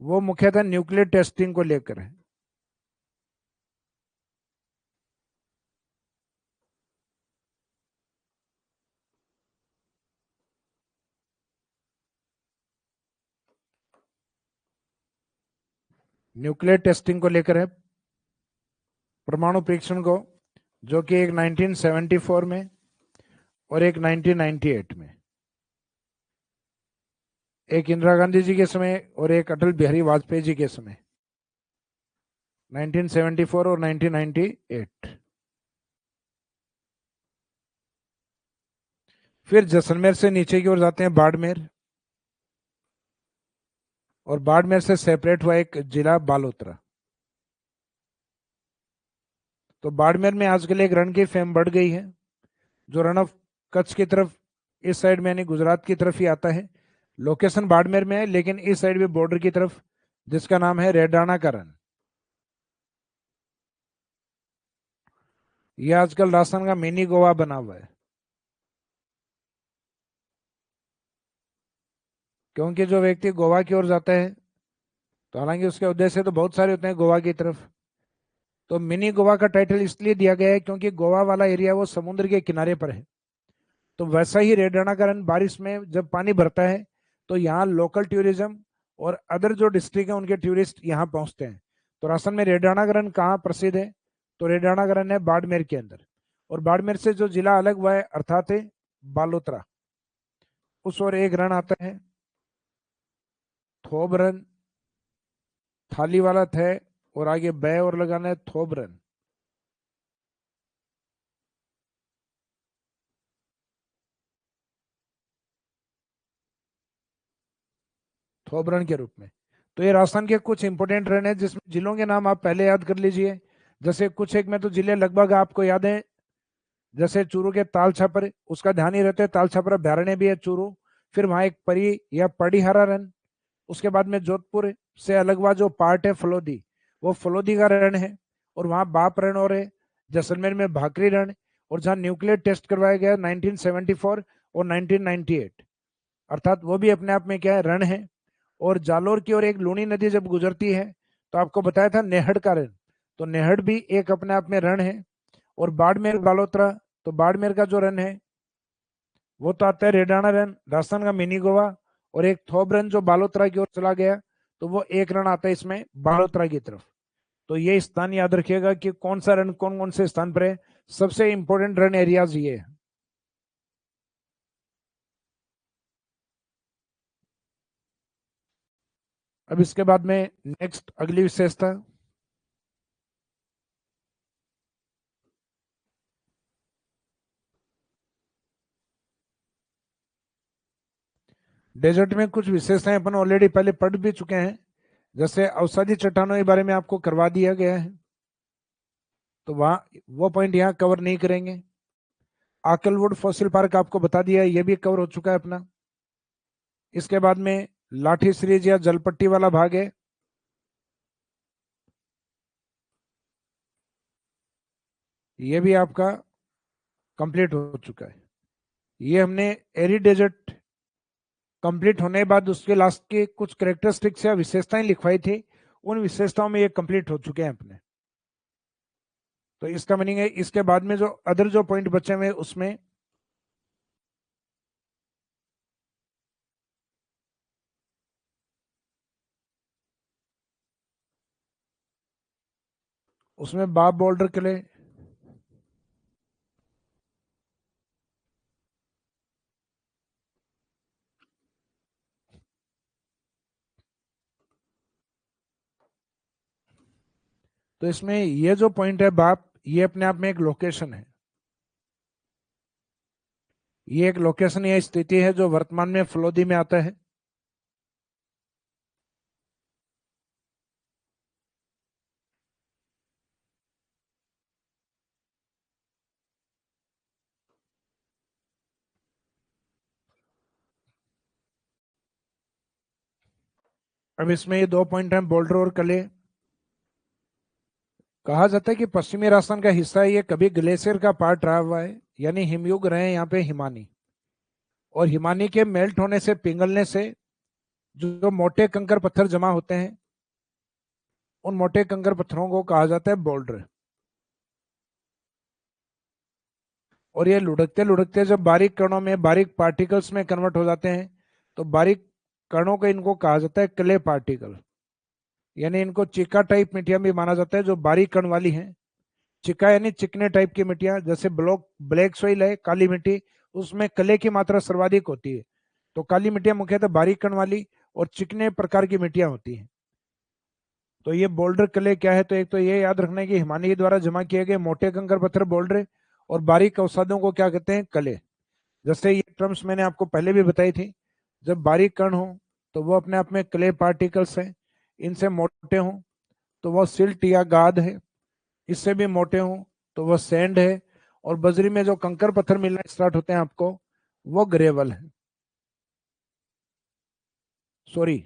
वो मुख्यतः न्यूक्लियर टेस्टिंग को लेकर है। न्यूक्लियर टेस्टिंग को लेकर है, परमाणु परीक्षण को, जो कि एक 1974 में और एक 1998 में, एक इंदिरा गांधी जी के समय और एक अटल बिहारी वाजपेयी जी के समय, 1974 और 1998। फिर जैसलमेर से नीचे की ओर जाते हैं बाड़मेर, और बाड़मेर से सेपरेट हुआ एक जिला बालोतरा। तो बाड़मेर में आजकल एक रण की फेम बढ़ गई है जो रन ऑफ कच्छ की तरफ, इस साइड में यानी गुजरात की तरफ ही आता है। लोकेशन बाड़मेर में है लेकिन इस साइड भी बॉर्डर की तरफ, जिसका नाम है रेडाना का रन। यह आजकल राजस्थान का मिनी गोवा बना हुआ है, क्योंकि जो व्यक्ति गोवा की ओर जाता है, तो हालांकि उसके उद्देश्य तो बहुत सारे होते हैं गोवा की तरफ, तो मिनी गोवा का टाइटल इसलिए दिया गया है क्योंकि गोवा वाला एरिया वो समुद्र के किनारे पर है। तो वैसा ही रेडाना का रन बारिश में जब पानी भरता है तो यहाँ लोकल टूरिज्म और अदर जो डिस्ट्रिक्ट है उनके टूरिस्ट यहाँ पहुंचते हैं। तो राजस्थान में रेडाना का रन कहाँ प्रसिद्ध है? तो रेडाना का रन है बाड़मेर के अंदर। और बाड़मेर से जो जिला अलग हुआ है अर्थात है बालोतरा, उस और एक रन आता है थोब रन, थाली वाला थे और आगे बै और लगाना है थोब रन। थोब रन के रूप में। तो ये राजस्थान के कुछ इंपोर्टेंट रन है जिसमें जिलों के नाम आप पहले याद कर लीजिए। जैसे कुछ एक में तो जिले लगभग आपको याद है, जैसे चूरू के ताल छापर, उसका ध्यान ही रहता है, ताल छापर अभ्यारण्य भी है चूरू। फिर वहां एक परी या पड़ीहारा रन। उसके बाद में जोधपुर से अलग हुआ जो पार्ट है फलोदी, वो फलोदी का रण है। और वहां बाप रण और है। जैसलमेर में भाकरी रण। और जहां न्यूक्लियर टेस्ट करवाया गया 1974 और 1998, अर्थात वो भी अपने आप में क्या है, रण है। और जालोर की ओर एक लूनी नदी जब गुजरती है तो आपको बताया था नेहड़ का रण, तो नेहड़ भी एक अपने आप में रण है। और बाड़मेर बालोतरा, तो बाड़मेर का जो रन है वो तो आता है रेडाना रन, राजस्थान का मिनी गोवा। और एक थोब रन जो बालोतरा की ओर चला गया, तो वो एक रन आता है इसमें बालोतरा की तरफ। तो ये स्थान याद रखिएगा कि कौन सा रन कौन कौन से स्थान पर है। सबसे इंपॉर्टेंट रन एरियाज ये है। अब इसके बाद में नेक्स्ट अगली विशेषता, डेजर्ट में कुछ विशेषताएं अपन ऑलरेडी पहले पढ़ भी चुके हैं। जैसे औषधि चट्टानों के बारे में आपको करवा दिया गया है, तो वहाँ वो पॉइंट यहाँ कवर नहीं करेंगे। आकलवुड फॉसिल पार्क आपको बता दिया है, ये भी कवर हो चुका है अपना। इसके बाद में लाठी सीरीज या जलपट्टी वाला भाग है, ये भी आपका कंप्लीट हो चुका है। ये हमने एरी डेजर्ट कंप्लीट होने के बाद उसके लास्ट के कुछ करेक्टरिस्टिक्स या विशेषताएं लिखवाई थी, उन विशेषताओं में ये कंप्लीट हो चुके हैं अपने। तो इसका मीनिंग है इसके बाद में जो अदर जो पॉइंट बचे हुए उसमें उसमें बाप बॉर्डर किले, तो इसमें ये जो पॉइंट है बाप, ये अपने आप में एक लोकेशन है। ये एक लोकेशन या स्थिति है जो वर्तमान में फलोदी में आता है। अब इसमें ये दो पॉइंट हैं बोल्डर और कले। कहा जाता है कि पश्चिमी राजस्थान का हिस्सा है, ये कभी ग्लेशियर का पार्ट रहा हुआ है, यानी हिमयुग रहे हैं यहाँ पे हिमानी। और हिमानी के मेल्ट होने से, पिघलने से जो मोटे कंकर पत्थर जमा होते हैं, उन मोटे कंकर पत्थरों को कहा जाता है बोल्डर। और ये लुढ़कते लुढ़कते जब बारीक कणों में, बारीक पार्टिकल्स में कन्वर्ट हो जाते हैं, तो बारीक कणों को इनको कहा जाता है क्ले पार्टिकल। यानी इनको चिका टाइप मिट्टियां भी माना जाता है जो बारीक कण वाली हैं। चिका यानी चिकने टाइप की मिट्टियां, जैसे ब्लैक सोइल है, काली मिट्टी, उसमें कले की मात्रा सर्वाधिक होती है। तो काली मिट्टियां मुख्यतः बारीक कण वाली और चिकने प्रकार की मिट्टियां होती हैं। तो ये बोल्डर क्ले क्या है? तो एक तो ये याद रखना है कि हिमानी द्वारा जमा किए गए मोटे कंकर पत्थर बोल्डर, और बारीक अवसादों को क्या कहते हैं? कले। जैसे ये टर्म्स मैंने आपको पहले भी बताई थी। जब बारीक कण हो तो वो अपने आप में क्ले पार्टिकल्स हैं। इनसे मोटे हों तो वो सिल्ट या गाद है। इससे भी मोटे हों तो वो सैंड है। और बजरी में जो कंकर पत्थर मिलना स्टार्ट होते हैं आपको, वो ग्रेवल है। सॉरी,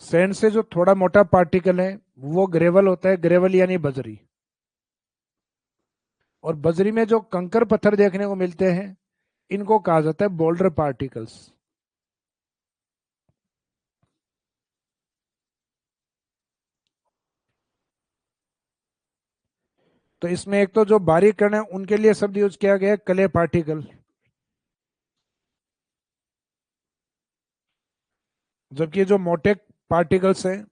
सैंड से जो थोड़ा मोटा पार्टिकल है वो ग्रेवल होता है, ग्रेवल यानी बजरी। और बजरी में जो कंकर पत्थर देखने को मिलते हैं, इनको कहा जाता है बोल्डर पार्टिकल्स। तो इसमें एक तो जो बारीक कण है उनके लिए शब्द यूज किया गया है क्ले पार्टिकल, जबकि जो मोटे पार्टिकल्स हैं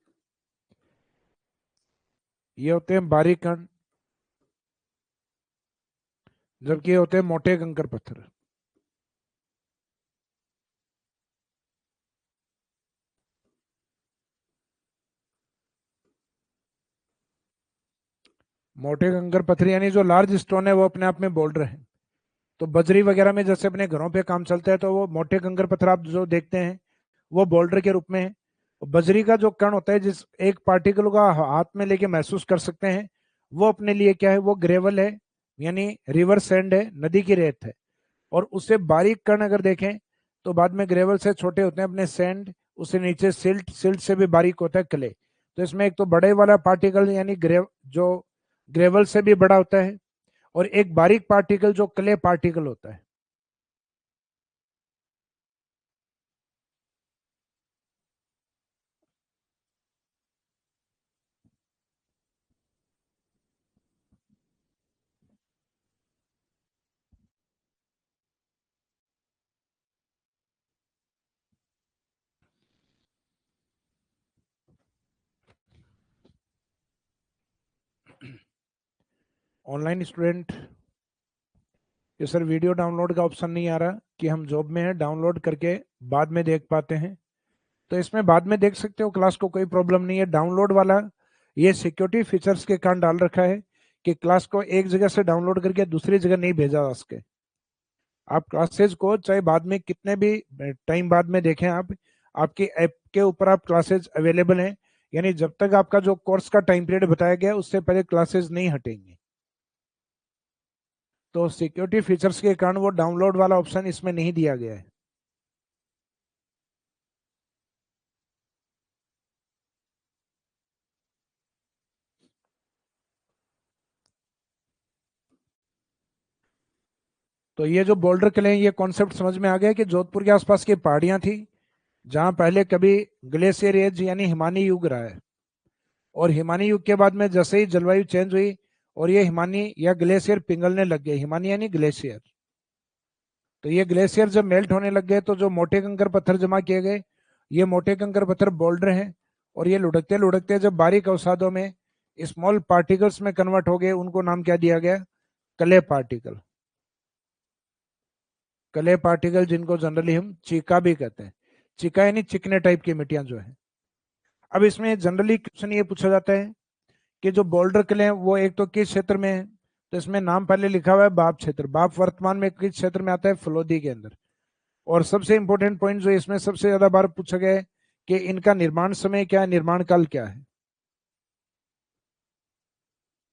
ये होते हैं बारीक कण, जबकि ये होते हैं मोटे कंकर पत्थर। मोटे कंकर पत्थर यानी जो लार्ज स्टोन है वो अपने आप में बोल्डर है। तो बजरी वगैरह में जैसे अपने घरों पे काम चलता है तो वो मोटे कंकर पत्थर आप जो देखते हैं वो बोल्डर के रूप में है। बजरी का जो कण होता है जिस एक पार्टिकल का हाथ में लेके महसूस कर सकते हैं, वो अपने लिए क्या है, वो ग्रेवल है, यानी रिवर सैंड है, नदी की रेत है। और उससे बारीक कण अगर देखें तो बाद में ग्रेवल से छोटे होते हैं अपने सैंड, उससे नीचे सिल्ट, सिल्ट से भी बारीक होता है क्ले। तो इसमें एक तो बड़े वाला पार्टिकल यानी जो ग्रेवल से भी बड़ा होता है, और एक बारीक पार्टिकल जो क्ले पार्टिकल होता है। ऑनलाइन स्टूडेंट, ये सर वीडियो डाउनलोड का ऑप्शन नहीं आ रहा कि हम जॉब में हैं, डाउनलोड करके बाद में देख पाते हैं। तो इसमें बाद में देख सकते हो क्लास को, कोई प्रॉब्लम नहीं है। डाउनलोड वाला ये सिक्योरिटी फीचर्स के कारण डाल रखा है कि क्लास को एक जगह से डाउनलोड करके दूसरी जगह नहीं भेजा जा सके। आप क्लासेज को चाहे बाद में कितने भी टाइम बाद में देखें, आप आपकी ऐप के ऊपर आप क्लासेज अवेलेबल हैं, यानी जब तक आपका जो कोर्स का टाइम पीरियड बताया गया उससे पहले क्लासेज नहीं हटेंगे। तो सिक्योरिटी फीचर्स के कारण वो डाउनलोड वाला ऑप्शन इसमें नहीं दिया गया है। तो ये जो बोल्डर किले हैं, ये कॉन्सेप्ट समझ में आ गया कि जोधपुर के आसपास की पहाड़ियां थी जहां पहले कभी ग्लेशियर एज यानी हिमानी युग रहा है। और हिमानी युग के बाद में जैसे ही जलवायु चेंज हुई और ये हिमानी या ग्लेशियर पिघलने लग गए, हिमानी यानी ग्लेशियर, तो ये ग्लेशियर जब मेल्ट होने लग गए तो जो मोटे कंकर पत्थर जमा किए गए, ये मोटे कंकर पत्थर बोल्डर हैं। और ये लुढ़कते लुढ़कते जब बारीक अवसादों में स्मॉल पार्टिकल्स में कन्वर्ट हो गए, उनको नाम क्या दिया गया, कले पार्टिकल। कले पार्टिकल जिनको जनरली हम चीका भी कहते हैं। चीका यानी चिकने टाइप की मिट्टियां जो है। अब इसमें जनरली क्वेश्चन ये पूछा जाता है कि जो बोल्डर किले हैं वो एक तो किस क्षेत्र में है। तो इसमें नाम पहले लिखा हुआ है बाप क्षेत्र। बाप वर्तमान में किस क्षेत्र में आता है, फलोदी के अंदर। और सबसे इंपॉर्टेंट पॉइंट जो इसमें सबसे ज्यादा बार पूछा गया है कि इनका निर्माण समय क्या है, निर्माण काल क्या है।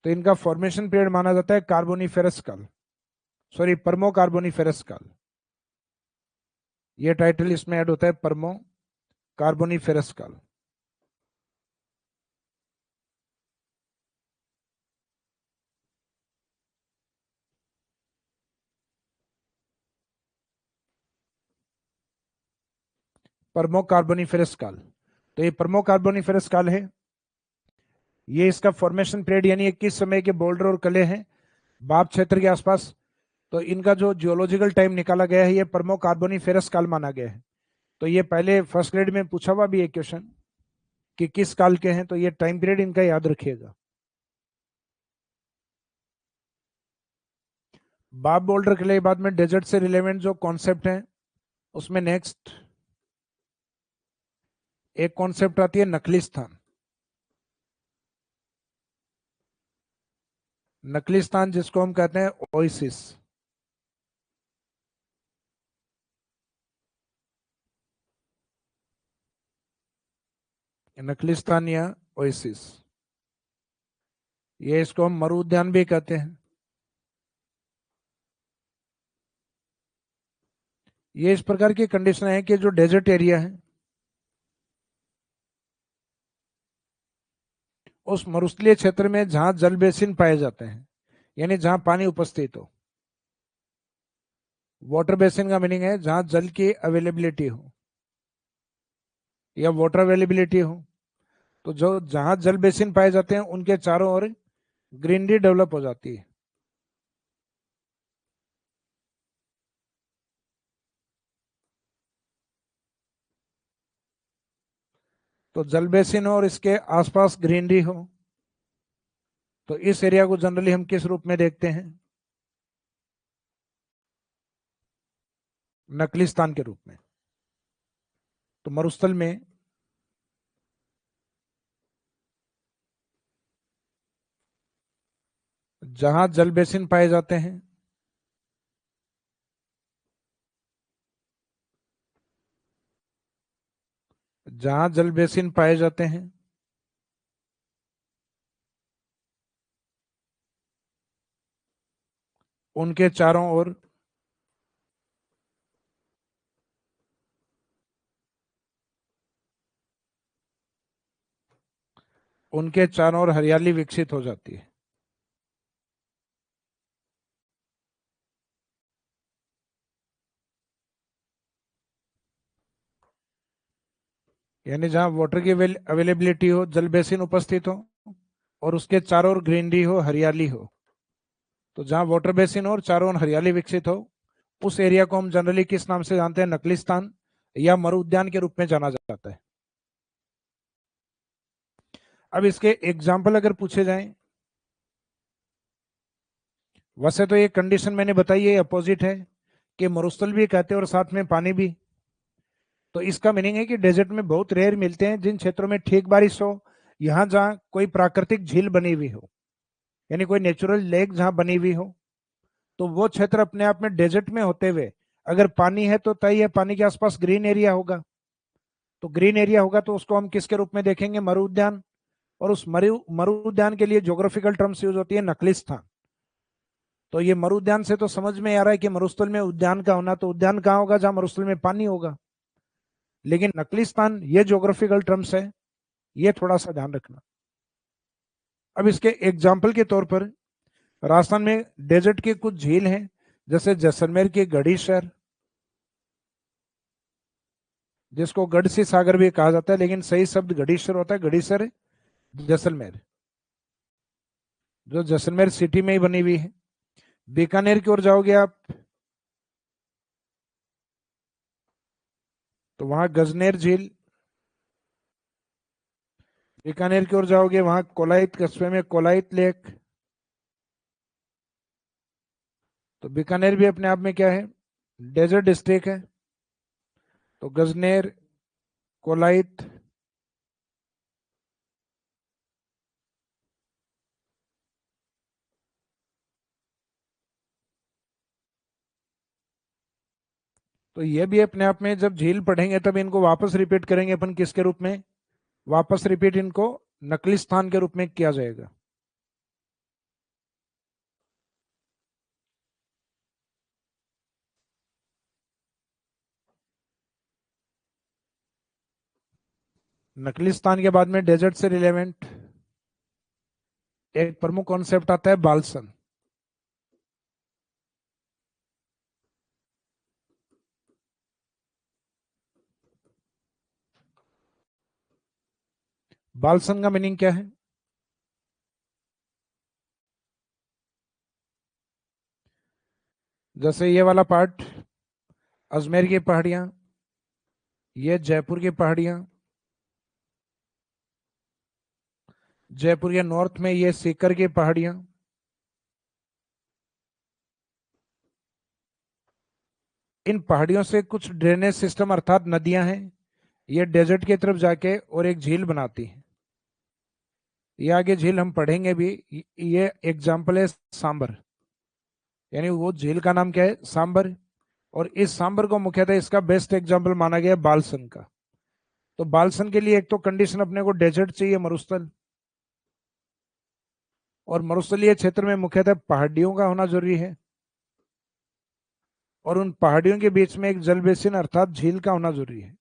तो इनका फॉर्मेशन पीरियड माना जाता है कार्बोनिफेरस काल, सॉरी परमो कार्बोनिफेरस काल। ये टाइटल इसमें ऐड होता है, परमो कार्बोनिफेरस काल। परमो कार्बोनिफेरस काल, तो ये परमो कार्बोनिफेरस काल है। ये इसका फॉर्मेशन पीरियड यानी 21 समय के बोल्डर और कले हैं बाप क्षेत्र के आसपास। तो इनका जो जियोलॉजिकल टाइम निकाला गया है ये परमो कार्बोनिफेरस काल माना गया है। तो ये पहले फर्स्ट ग्रेड में पूछा हुआ भी एक क्वेश्चन कि किस काल के हैं, तो ये टाइम पीरियड इनका याद रखिएगा। बाप बोल्डर के लिए बाद में डेजर्ट से रिलेवेंट जो कॉन्सेप्ट है उसमें नेक्स्ट एक कॉन्सेप्ट आती है नकली स्थान। नकली स्थान जिसको हम कहते हैं ओइसिस। नकली स्थान या ओइसिस, ये इसको हम मरु उद्यान भी कहते हैं। ये इस प्रकार की कंडीशन है कि जो डेजर्ट एरिया है उस मरुस्थलीय क्षेत्र में जहां जल बेसिन पाए जाते हैं, यानी जहां पानी उपस्थित हो। वाटर बेसिन का मीनिंग है जहां जल की अवेलेबिलिटी हो या वाटर अवेलेबिलिटी हो। तो जो जहां जल बेसिन पाए जाते हैं उनके चारों ओर ग्रीनरी डेवलप हो जाती है। तो जल बेसिन हो और इसके आसपास ग्रीनरी हो, तो इस एरिया को जनरली हम किस रूप में देखते हैं? नकलिस्तान के रूप में। तो मरुस्थल में जहां जल बेसिन पाए जाते हैं, जहां जल बेसिन पाए जाते हैं उनके चारों ओर हरियाली विकसित हो जाती है। यानी जहां वाटर की अवेलेबिलिटी हो, जल बेसिन उपस्थित हो और उसके चारों ओर ग्रीनरी हो, हरियाली हो। तो जहां वाटर बेसिन हो और चारों ओर हरियाली विकसित हो, उस एरिया को हम जनरली किस नाम से जानते हैं? नकलिस्तान या मरु उद्यान के रूप में जाना जाता है। अब इसके एग्जाम्पल अगर पूछे जाएं, वैसे तो ये कंडीशन मैंने बताई है अपोजिट है कि मरुस्थल भी कहते हैं और साथ में पानी भी। तो इसका मीनिंग है कि डेजर्ट में बहुत रेयर मिलते हैं। जिन क्षेत्रों में ठीक बारिश हो, यहाँ जहाँ कोई प्राकृतिक झील बनी हुई हो, यानी कोई नेचुरल लेक जहाँ बनी हुई हो, तो वो क्षेत्र अपने आप में डेजर्ट में होते हुए अगर पानी है तो तय है पानी के आसपास ग्रीन एरिया होगा। तो ग्रीन एरिया होगा तो उसको हम किसके रूप में देखेंगे? मरु उद्यान। और उस मरु उद्यान के लिए ज्योग्राफिकल टर्म्स यूज होती है नकलिस्थान। तो ये मरु उद्यान से तो समझ में आ रहा है कि मरुस्थल में उद्यान का होना, तो उद्यान कहाँ होगा? जहां मरुस्थल में पानी होगा। लेकिन नकलिस्तान ये ज्योग्राफिकल टर्म्स है, ये थोड़ा सा ध्यान रखना। अब इसके एग्जाम्पल के तौर पर राजस्थान में डेजर्ट की कुछ झील हैं, जैसे जैसलमेर की गढ़ीसर, जिसको गढ़सी सागर भी कहा जाता है, लेकिन सही शब्द गढ़ीसर होता है। गढ़ीसर जैसलमेर, जो जैसलमेर सिटी में ही बनी हुई है। बीकानेर की ओर जाओगे आप तो वहां गजनेर झील। बीकानेर की ओर जाओगे वहां कोलाइत कस्बे में कोलाइत लेक। तो बीकानेर भी अपने आप में क्या है? डेजर्ट डिस्ट्रिक्ट है। तो गजनेर, कोलाइत, तो ये भी अपने आप में, जब झील पढ़ेंगे तब इनको वापस रिपीट करेंगे अपन किसके रूप में? वापस रिपीट इनको नकली स्थान के रूप में किया जाएगा। नकली स्थान के बाद में डेजर्ट से रिलेवेंट एक प्रमुख कॉन्सेप्ट आता है बालसन। बालसन का मीनिंग क्या है? जैसे ये वाला पार्ट अजमेर की पहाड़ियां, ये जयपुर की पहाड़ियां, जयपुर के नॉर्थ में ये सीकर की पहाड़ियां, इन पहाड़ियों से कुछ ड्रेनेज सिस्टम अर्थात नदियां हैं, ये डेजर्ट की तरफ जाके और एक झील बनाती है। ये आगे झील हम पढ़ेंगे भी। ये एग्जाम्पल है सांबर, यानी वो झील का नाम क्या है? सांबर। और इस सांबर को मुख्यतः इसका बेस्ट एग्जाम्पल माना गया बालसन का। तो बालसन के लिए एक तो कंडीशन अपने को डेजर्ट चाहिए, मरुस्थल। और मरुस्थलीय क्षेत्र में मुख्यतः पहाड़ियों का होना जरूरी है, और उन पहाड़ियों के बीच में एक जल बेसिन अर्थात झील का होना जरूरी है।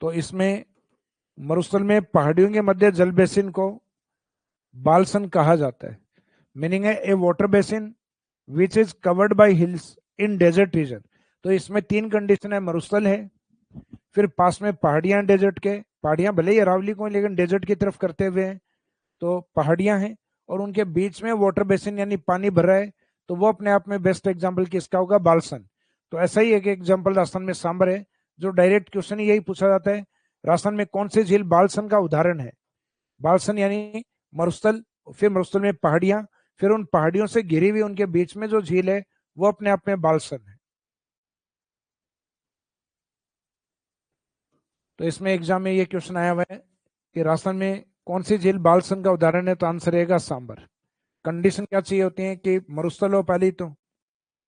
तो इसमें मरुस्थल में पहाड़ियों के मध्य जल बेसिन को बालसन कहा जाता है। मीनिंग है a water basin which is covered by hills in desert region. तो इसमें तीन कंडीशन है, मरुस्थल है, फिर पास में पहाड़ियां डेजर्ट के, पहाड़ियां भले ही अरावली को हैं, लेकिन डेजर्ट की तरफ करते हुए हैं, तो पहाड़ियां हैं, और उनके बीच में वाटर बेसिन यानी पानी भर रहा है, तो वो अपने आप में बेस्ट एग्जाम्पल किसका होगा? बालसन। तो ऐसा ही एक एग्जाम्पल राजस्थान में सांबर है, जो डायरेक्ट क्वेश्चन यही पूछा जाता है, राजस्थान में कौन सी झील बालसन का उदाहरण है? बालसन यानी मरुस्थल, फिर मरुस्थल में पहाड़ियां, फिर उन पहाड़ियों से घिरी हुई उनके बीच में जो झील है वो अपने आप में बालसन है। तो इसमें एग्जाम में ये क्वेश्चन आया हुआ है कि राजस्थान में कौन सी झील बालसन का उदाहरण है, तो आंसर रहेगा सांबर। कंडीशन क्या चाहिए होती है कि मरुस्थल हो पहली, तो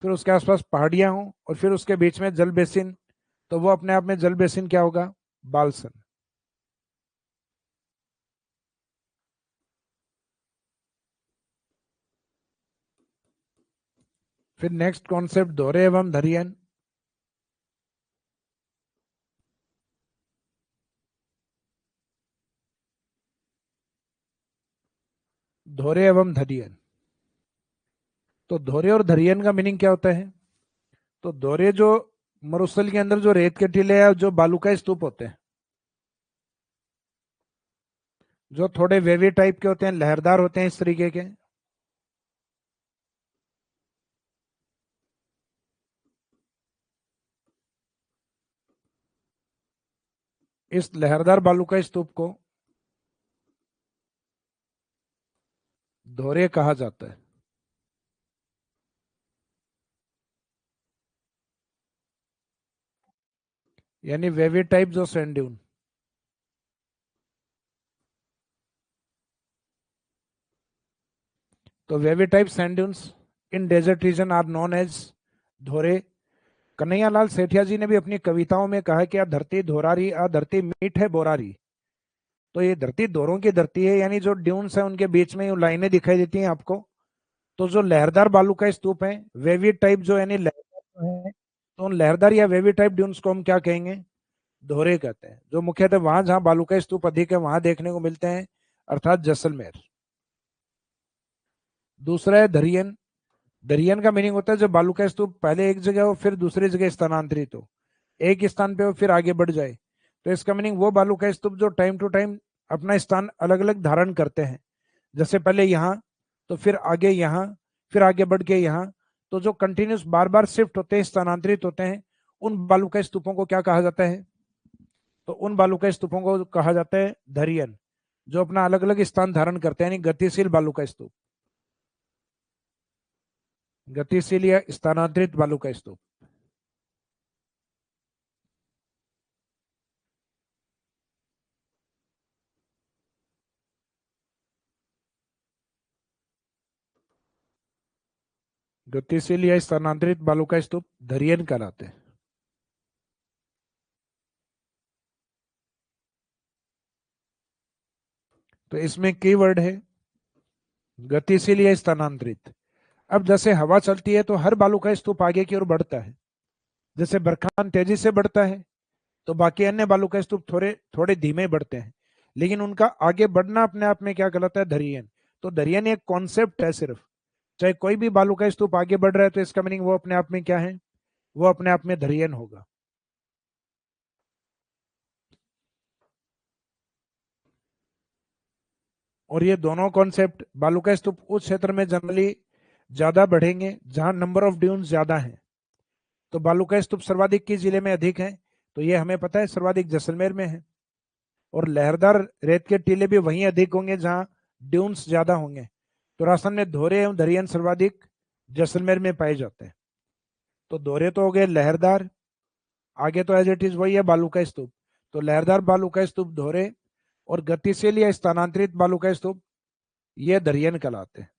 फिर उसके आसपास पहाड़ियां हो, और फिर उसके बीच में जल बेसिन, तो वो अपने आप में जल बेसिन क्या होगा? बालसन। फिर नेक्स्ट कॉन्सेप्ट दोहरे एवं धरियन। दोहरे एवं धरियन, तो दोहरे और धरियन का मीनिंग क्या होता है? तो दोहरे जो मरुस्थल के अंदर जो रेत के टीले या जो बालू का स्तूप होते हैं, जो थोड़े वेवी टाइप के होते हैं, लहरदार होते हैं इस तरीके के, इस लहरदार बालू का स्तूप को दोहरे कहा जाता है। यानी वेवी टाइप जो सैंड ड्यून। तो wavy type sand dunes in desert region are known as dhore. Kanhaiyalal Sethia जी ने भी अपनी कविताओं में कहा कि आ धरती धोरारी, आ धरती मीठ है बोरारी। तो ये धरती दोरों की धरती है, यानी जो ड्यून्स है उनके बीच में ये लाइनें दिखाई देती हैं आपको। तो जो लहरदार बालू का स्तूप है, वेवी टाइप जो यानी लहरदार जो है, तो उन लहरदार या वेवी टाइप ड्यून्स को हम क्या कहेंगे? दोहरे कहते हैं, जो मुख्यतः वहां जहां बालू का स्तूप अधिक है वहां देखने को मिलते हैं, अर्थात जैसलमेर। दूसरा है दरियन। दरियन का मीनिंग होता है जब बालू का स्तूप पहले एक जगह हो फिर दूसरी जगह स्थानांतरित हो, एक स्थान पे हो फिर आगे बढ़ जाए। तो इसका मीनिंग वो बालू का स्तूप जो टाइम टू टाइम अपना स्थान अलग अलग धारण करते हैं, जैसे पहले यहाँ, तो फिर आगे यहाँ, फिर आगे बढ़ के यहाँ। तो जो कंटिन्यूस बार बार शिफ्ट होते हैं, स्थानांतरित होते हैं, उन बालू का स्तूपों को क्या कहा जाता है? तो उन बालू का स्तूपों को कहा जाता है धरियन, जो अपना अलग अलग स्थान धारण करते हैं, यानी गतिशील बालू का स्तूप। गतिशील या स्थानांतरित बालू का स्तूप। गतिशील या स्थानांतरित बालू का स्तूप धरियन कहलाते हैं। तो इसमें कीवर्ड है गतिशील या स्थानांतरित। अब जैसे हवा चलती है तो हर बालू का स्तूप आगे की ओर बढ़ता है, जैसे बरखान तेजी से बढ़ता है, तो बाकी अन्य बालू का स्तूप थोड़े थोड़े धीमे बढ़ते हैं, लेकिन उनका आगे बढ़ना अपने आप में क्या कहलाता है? धरियन। तो धरियन एक कॉन्सेप्ट है सिर्फ। चाहे कोई भी बालू का स्तूप आगे बढ़ रहा है तो इसका मीनिंग वो अपने आप में क्या है? वो अपने आप में धरियन होगा। और ये दोनों कॉन्सेप्ट, बालू का स्तूप उस क्षेत्र में जनरली ज्यादा बढ़ेंगे जहां नंबर ऑफ ड्यून्स ज्यादा हैं। तो बालू का स्तूप सर्वाधिक किस जिले में अधिक है? तो ये हमें पता है सर्वाधिक जैसलमेर में है। और लहरदार रेत के टीले भी वहीं अधिक होंगे जहां ड्यून्स ज्यादा होंगे। तो राजस्थान में धोरे एवं दरियन सर्वाधिक जैसलमेर में पाए जाते हैं। तो धोरे तो हो गए लहरदार, आगे तो एज इट इज वही है बालू का स्तूप। तो लहरदार बालू का स्तूप धोरे, और गतिशील या स्थानांतरित बालू का स्तूप ये दरियन कहलाते हैं।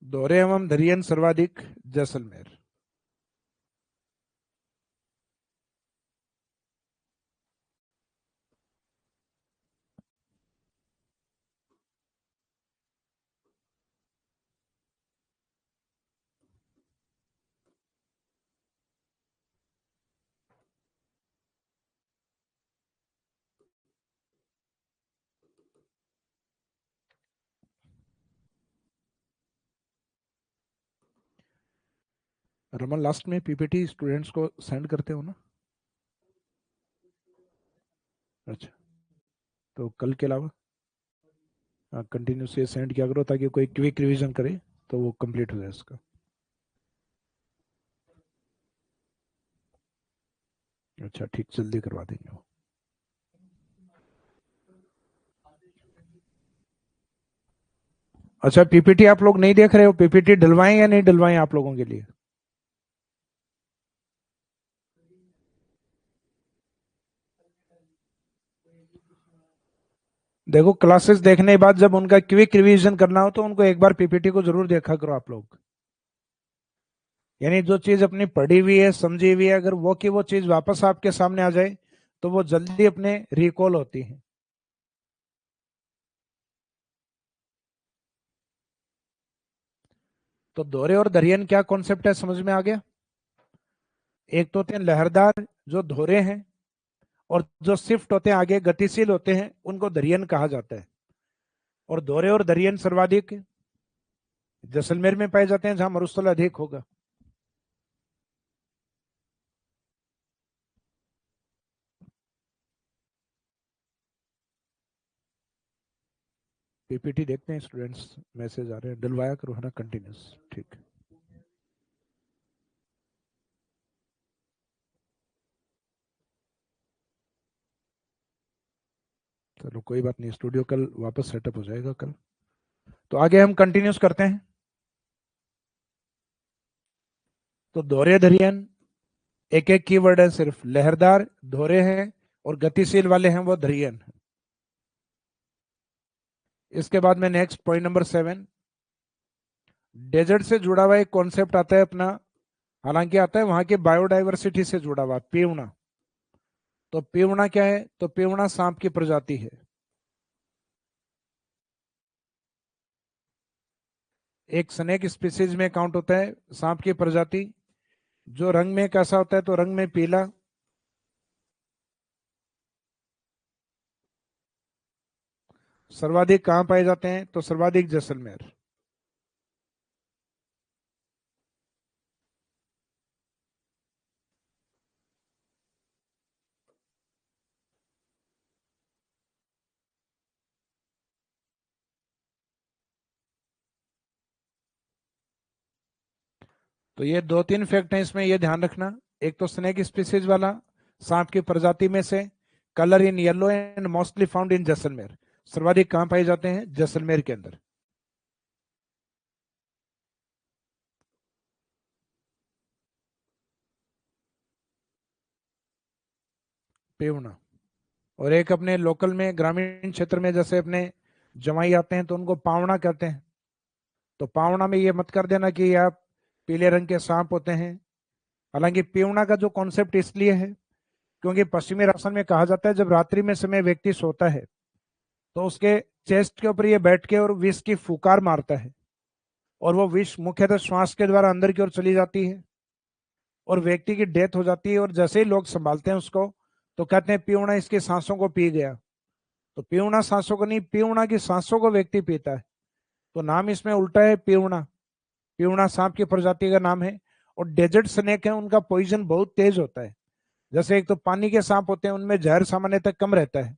दोहरे एवं दरियन सर्वाधिक जैसलमेर। रमन लास्ट में पीपीटी स्टूडेंट्स को सेंड करते हो ना? अच्छा, तो कल के अलावा कंटिन्यूस ये सेंड किया करो ताकि कोई क्विक रिवीजन करे तो वो कंप्लीट हो जाए इसका। अच्छा ठीक, जल्दी करवा देंगे वो। अच्छा पीपीटी आप लोग नहीं देख रहे हो? पीपीटी डलवाएं या नहीं डलवाएं आप लोगों के लिए? देखो क्लासेस देखने के बाद जब उनका क्विक रिवीजन करना हो तो उनको एक बार पीपीटी को जरूर देखा करो आप लोग। यानी जो चीज अपनी पढ़ी हुई है समझी हुई है, अगर वो की वो चीज वापस आपके सामने आ जाए तो वो जल्दी अपने रिकॉल होती है। तो दोहरे और दरियन क्या कॉन्सेप्ट है, समझ में आ गया? एक तो होते हैं लहरदार जो दोहरे हैं, और जो शिफ्ट होते हैं आगे गतिशील होते हैं उनको दरियन कहा जाता है। और दोहरे और दरियन सर्वाधिक जैसलमेर में पाए जाते हैं जहां मरुस्थल अधिक होगा। पीपीटी देखते हैं स्टूडेंट्स, मैसेज आ रहे हैं, डलवाया करो है ना कंटिन्यूस। ठीक, चलो कोई बात नहीं, स्टूडियो कल वापस सेटअप हो जाएगा कल। तो आगे हम कंटिन्यूस करते हैं। तो दोहरे दरियन एक एक कीवर्ड है, सिर्फ लहरदार दोहरे हैं और गतिशील वाले हैं वो दरियन। इसके बाद में नेक्स्ट पॉइंट नंबर 7, डेजर्ट से जुड़ा हुआ एक कॉन्सेप्ट आता है अपना, हालांकि आता है वहां की बायोडाइवर्सिटी से जुड़ा हुआ, पीवना। तो पीवना क्या है? तो पीवना सांप की प्रजाति है। एक स्नेक स्पीसीज में काउंट होता है सांप की प्रजाति। जो रंग में कैसा होता है? तो रंग में पीला। सर्वाधिक कहाँ पाए जाते हैं? तो सर्वाधिक जैसलमेर। तो ये दो तीन फैक्ट हैं इसमें, ये ध्यान रखना। एक तो स्नेक स्पीसीज वाला, सांप की प्रजाति में से, colour in yellow and mostly found इन जैसलमेर। सर्वाधिक कहाँ पाए जाते हैं? जैसलमेर के अंदर। पेवना। और एक अपने लोकल में ग्रामीण क्षेत्र में जैसे अपने जमाई आते हैं तो उनको पावना कहते हैं। तो पावना में ये मत कर देना कि आप पीले रंग के सांप होते हैं। हालांकि पीवना का जो कॉन्सेप्ट इसलिए है क्योंकि पश्चिमी राजस्थान में कहा जाता है जब रात्रि में समय व्यक्ति सोता है तो उसके चेस्ट के ऊपर ये बैठ के और विष की फुकार मारता है, और वो विष मुख्यतः श्वास के द्वारा अंदर की ओर चली जाती है और व्यक्ति की डेथ हो जाती है। और जैसे ही लोग संभालते हैं उसको तो कहते हैं पीवना इसकी सांसों को पी गया। तो पीवना सांसों को नहीं, पीवना की सांसों को व्यक्ति पीता है। तो नाम इसमें उल्टा है पीवना। पीवना सांप की प्रजाति का नाम है। और डेजर्ट स्नेक है, उनका पॉइजन बहुत तेज होता है। जैसे एक तो पानी के सांप होते हैं उनमें जहर सामान्यतः कम रहता है,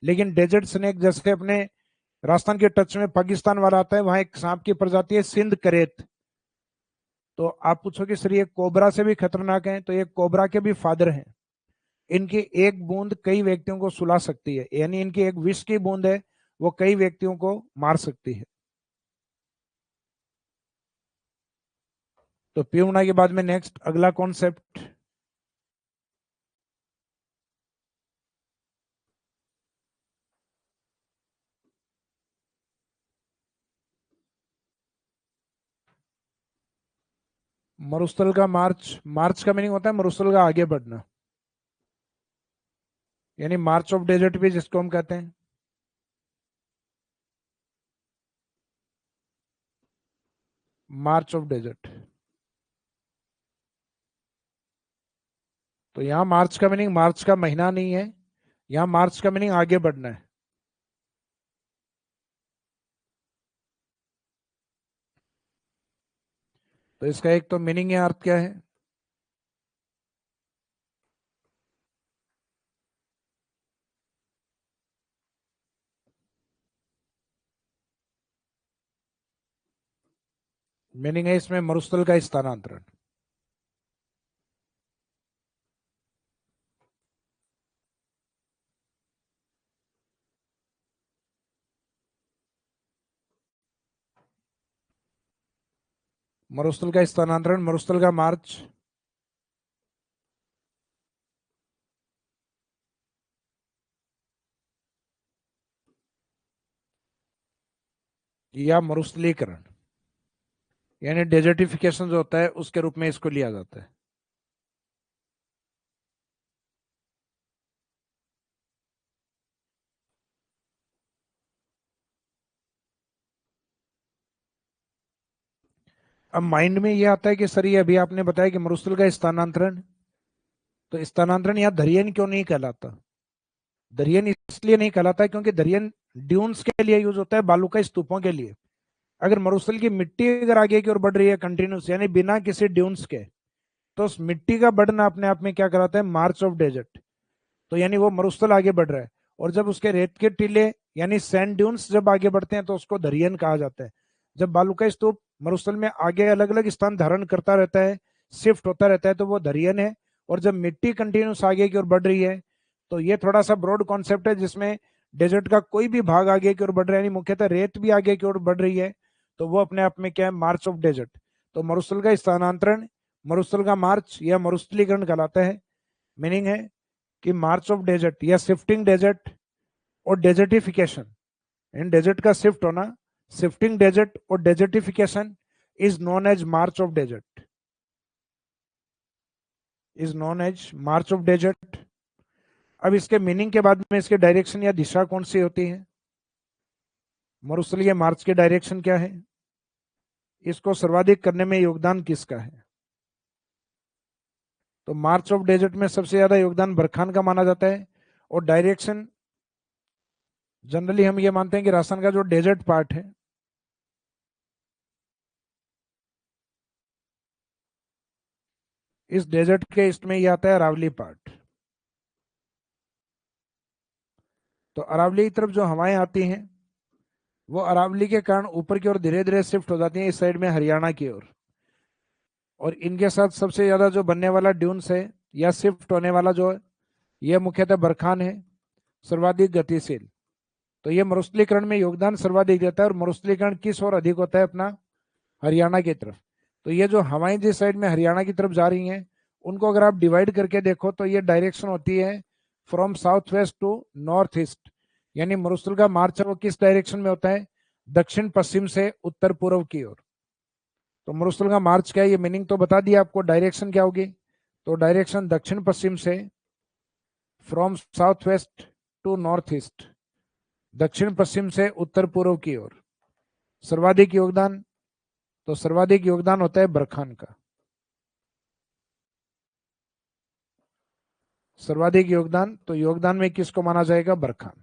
लेकिन डेजर्ट स्नेक जैसे अपने राजस्थान के टच में पाकिस्तान वाला आता है, वहां एक सांप की प्रजाति है सिंध करेत। तो आप पूछोगे सर ये कोबरा से भी खतरनाक है, तो ये कोबरा के भी फादर हैं। इनकी एक बूंद कई व्यक्तियों को सुला सकती है, यानी इनकी एक विष की बूंद है वो कई व्यक्तियों को मार सकती है। तो पीऊना के बाद में नेक्स्ट अगला कॉन्सेप्ट, मरुस्थल का मार्च। मार्च का मीनिंग होता है मरुस्थल का आगे बढ़ना, यानी मार्च ऑफ डेजर्ट भी जिसको हम कहते हैं। मार्च ऑफ डेजर्ट। तो यहाँ मार्च का मीनिंग मार्च का महीना नहीं है, यहाँ मार्च का मीनिंग आगे बढ़ना है। तो इसका एक तो मीनिंग या अर्थ क्या है? मीनिंग है इसमें मरुस्थल का स्थानांतरण। मरुस्थल का स्थानांतरण, मरुस्थल का मार्च, या मरुस्थलीकरण, यानी डेजर्टिफिकेशन जो होता है उसके रूप में इसको लिया जाता है। अब माइंड में ये आता है कि सर ये अभी आपने बताया कि मरुस्थल का स्थानांतरण, तो स्थानांतरण यहाँ दरियन क्यों नहीं कहलाता? दरियन इसलिए नहीं कहलाता क्योंकि दरियन ड्यून्स के लिए यूज होता है, बालू का स्तूपों के लिए। अगर मरुस्थल की मिट्टी अगर आगे की ओर बढ़ रही है कंटिन्यूस, यानी बिना किसी ड्यून्स के, तो उस मिट्टी का बढ़ना अपने आप में क्या कराता है? मार्च ऑफ डेजर्ट। तो यानी वो मरुस्थल आगे बढ़ रहा है। और जब उसके रेत के टीले यानी सैंड ड्यून्स जब आगे बढ़ते हैं तो उसको दरियन कहा जाता है। जब बालू का स्तूप मरुस्थल में आगे अलग अलग स्थान धारण करता रहता है, शिफ्ट होता रहता है, तो वो दरियन है। और जब मिट्टी कंटिन्यूस आगे की ओर बढ़ रही है, तो ये थोड़ा सा ब्रॉड कॉन्सेप्ट है जिसमें डेजर्ट का कोई भी भाग आगे की ओर बढ़ रहा है, यानी मुख्यतः रेत भी आगे की ओर बढ़ रही है, तो वो अपने आप में क्या है? मार्च ऑफ डेजर्ट। तो मरुस्थल का स्थानांतरण, मरुस्थल का मार्च या मरुस्थलीकरण कहलाता है। मीनिंग है कि मार्च ऑफ डेजर्ट या शिफ्टिंग डेजर्ट और डेजर्टिफिकेशन, इन डेजर्ट का शिफ्ट होना, शिफ्टिंग डेजर्ट और desertification is known as march of desert, is known as march of desert. अब इसके मीनिंग के बाद में इसके डायरेक्शन या दिशा कौन सी होती है? मरुस्थल या मार्च के डायरेक्शन क्या है? इसको सर्वाधिक करने में योगदान किसका है? तो मार्च ऑफ डेजर्ट में सबसे ज्यादा योगदान बरखान का माना जाता है। और डायरेक्शन जनरली हम ये मानते हैं कि राजस्थान का जो डेजर्ट पार्ट है, इस डेजर्ट के इसमें ये आता है अरावली पार्ट। तो अरावली की तरफ जो हवाएं आती हैं, वो अरावली के कारण ऊपर की ओर धीरे धीरे शिफ्ट हो जाती हैं इस साइड में हरियाणा की ओर। और इनके साथ सबसे ज्यादा जो बनने वाला ड्यून्स है या शिफ्ट होने वाला जो है, ये मुख्यतः बरखान है, सर्वाधिक गतिशील। तो ये मरुस्थलीकरण में योगदान सर्वाधिक देता है। और मरुस्थलीकरण किस ओर अधिक होता है? अपना हरियाणा की तरफ। तो ये जो हवाएं जिस साइड में हरियाणा की तरफ जा रही हैं, उनको अगर आप डिवाइड करके देखो तो ये डायरेक्शन होती है from south west to north east. यानी मरुस्थल का मार्च वो किस डायरेक्शन में होता है? दक्षिण पश्चिम से उत्तर पूर्व की ओर। तो मरुस्थल का मार्च क्या है, ये मीनिंग तो बता दिया आपको। डायरेक्शन क्या होगी? तो डायरेक्शन दक्षिण पश्चिम से, from south west to north east, दक्षिण पश्चिम से उत्तर पूर्व की ओर। सर्वाधिक योगदान, तो सर्वाधिक योगदान होता है बरखान का। सर्वाधिक योगदान, तो योगदान में किसको माना जाएगा? बरखान।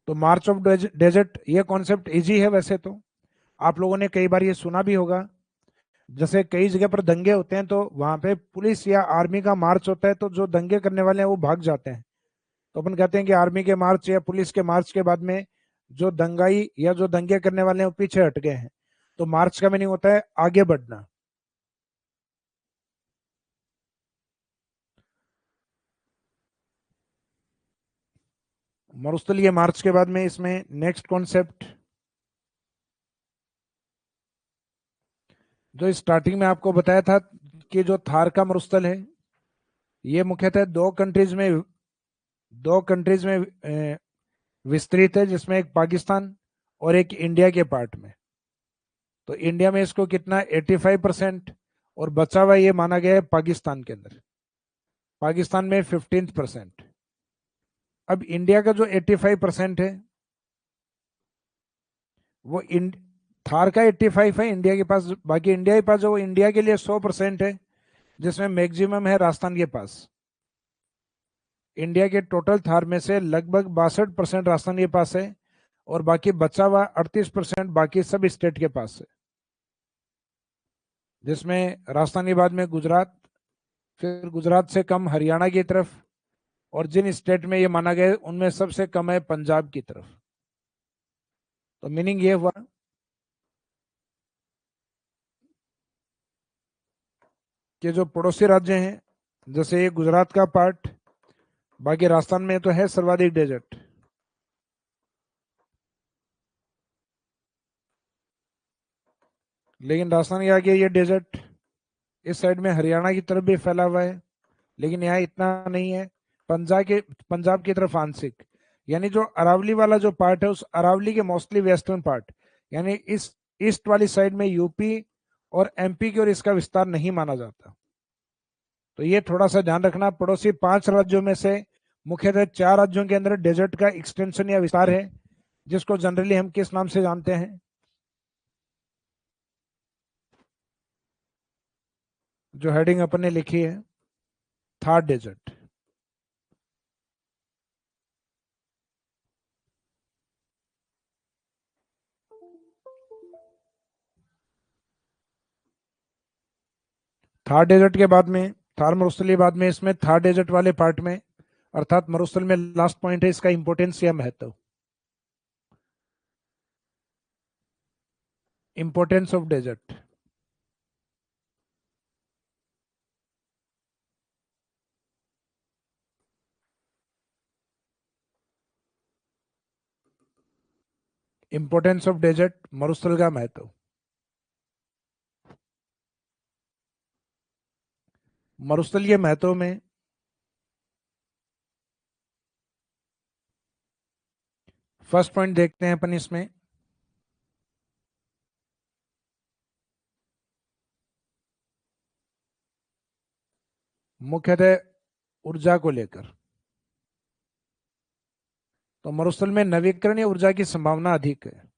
तो मार्च ऑफ डेजर्ट ये कॉन्सेप्ट इजी है वैसे तो, आप लोगों ने कई बार ये सुना भी होगा। जैसे कई जगह पर दंगे होते हैं तो वहां पे पुलिस या आर्मी का मार्च होता है, तो जो दंगे करने वाले हैं वो भाग जाते हैं। तो अपन कहते हैं कि आर्मी के मार्च या पुलिस के मार्च के बाद में जो दंगाई या जो दंगे करने वाले हैं वो पीछे हट गए हैं। तो मार्च का मीनिंग होता है आगे बढ़ना। मरुस्थल ये मार्च के बाद में इसमें नेक्स्ट कॉन्सेप्ट, जो स्टार्टिंग में आपको बताया था कि जो थार का मरुस्थल है, ये मुख्यतः दो कंट्रीज में विस्तृत है, जिसमें एक पाकिस्तान और एक इंडिया के पार्ट में। तो इंडिया में इसको कितना 85%, और बचा हुआ ये माना गया है पाकिस्तान के अंदर, पाकिस्तान में 15%। अब इंडिया का जो 85% है वो थार का 85 है इंडिया के पास, बाकी इंडिया के पास जो वो इंडिया के लिए 100% है, जिसमें मैक्सिमम है राजस्थान के पास। इंडिया के टोटल थार में से लगभग 62% राजस्थान के पास है और बाकी बचा हुआ 38% बाकी सब स्टेट के पास है, जिसमें राजस्थान के बाद में गुजरात, फिर गुजरात से कम हरियाणा की तरफ, और जिन स्टेट में ये माना गया उनमें सबसे कम है पंजाब की तरफ। तो मीनिंग ये हुआ कि जो पड़ोसी राज्य हैं, जैसे ये गुजरात का पार्ट, बाकी राजस्थान में तो है सर्वाधिक डेजर्ट, लेकिन राजस्थान के आगे ये डेजर्ट इस साइड में हरियाणा की तरफ भी फैला हुआ है, लेकिन यहाँ इतना नहीं है। पंजाब की तरफ आंशिक, यानी जो अरावली वाला जो पार्ट है उस अरावली के मोस्टली वेस्टर्न पार्ट, यानी इस ईस्ट वाली साइड में यूपी और एमपी की ओर इसका विस्तार नहीं माना जाता। तो ये थोड़ा सा ध्यान रखना। पड़ोसी 5 राज्यों में से मुख्यतः 4 राज्यों के अंदर डेजर्ट का एक्सटेंशन या विस्तार है, जिसको जनरली हम किस नाम से जानते हैं, जो हेडिंग अपन ने लिखी है, थार डेजर्ट। थार डेजर्ट के बाद में थार मरुस्थलीय, बाद में इसमें थार डेजर्ट वाले पार्ट में अर्थात मरुस्थल में लास्ट पॉइंट है इसका इंपोर्टेंस या महत्व, importance of desert. Importance of desert, मरुस्थल का महत्व। मरुस्थलीय महत्व में फर्स्ट पॉइंट देखते हैं अपन इसमें, मुख्यतः ऊर्जा को लेकर। तो मरुस्थल में नवीकरणीय ऊर्जा की संभावना अधिक है।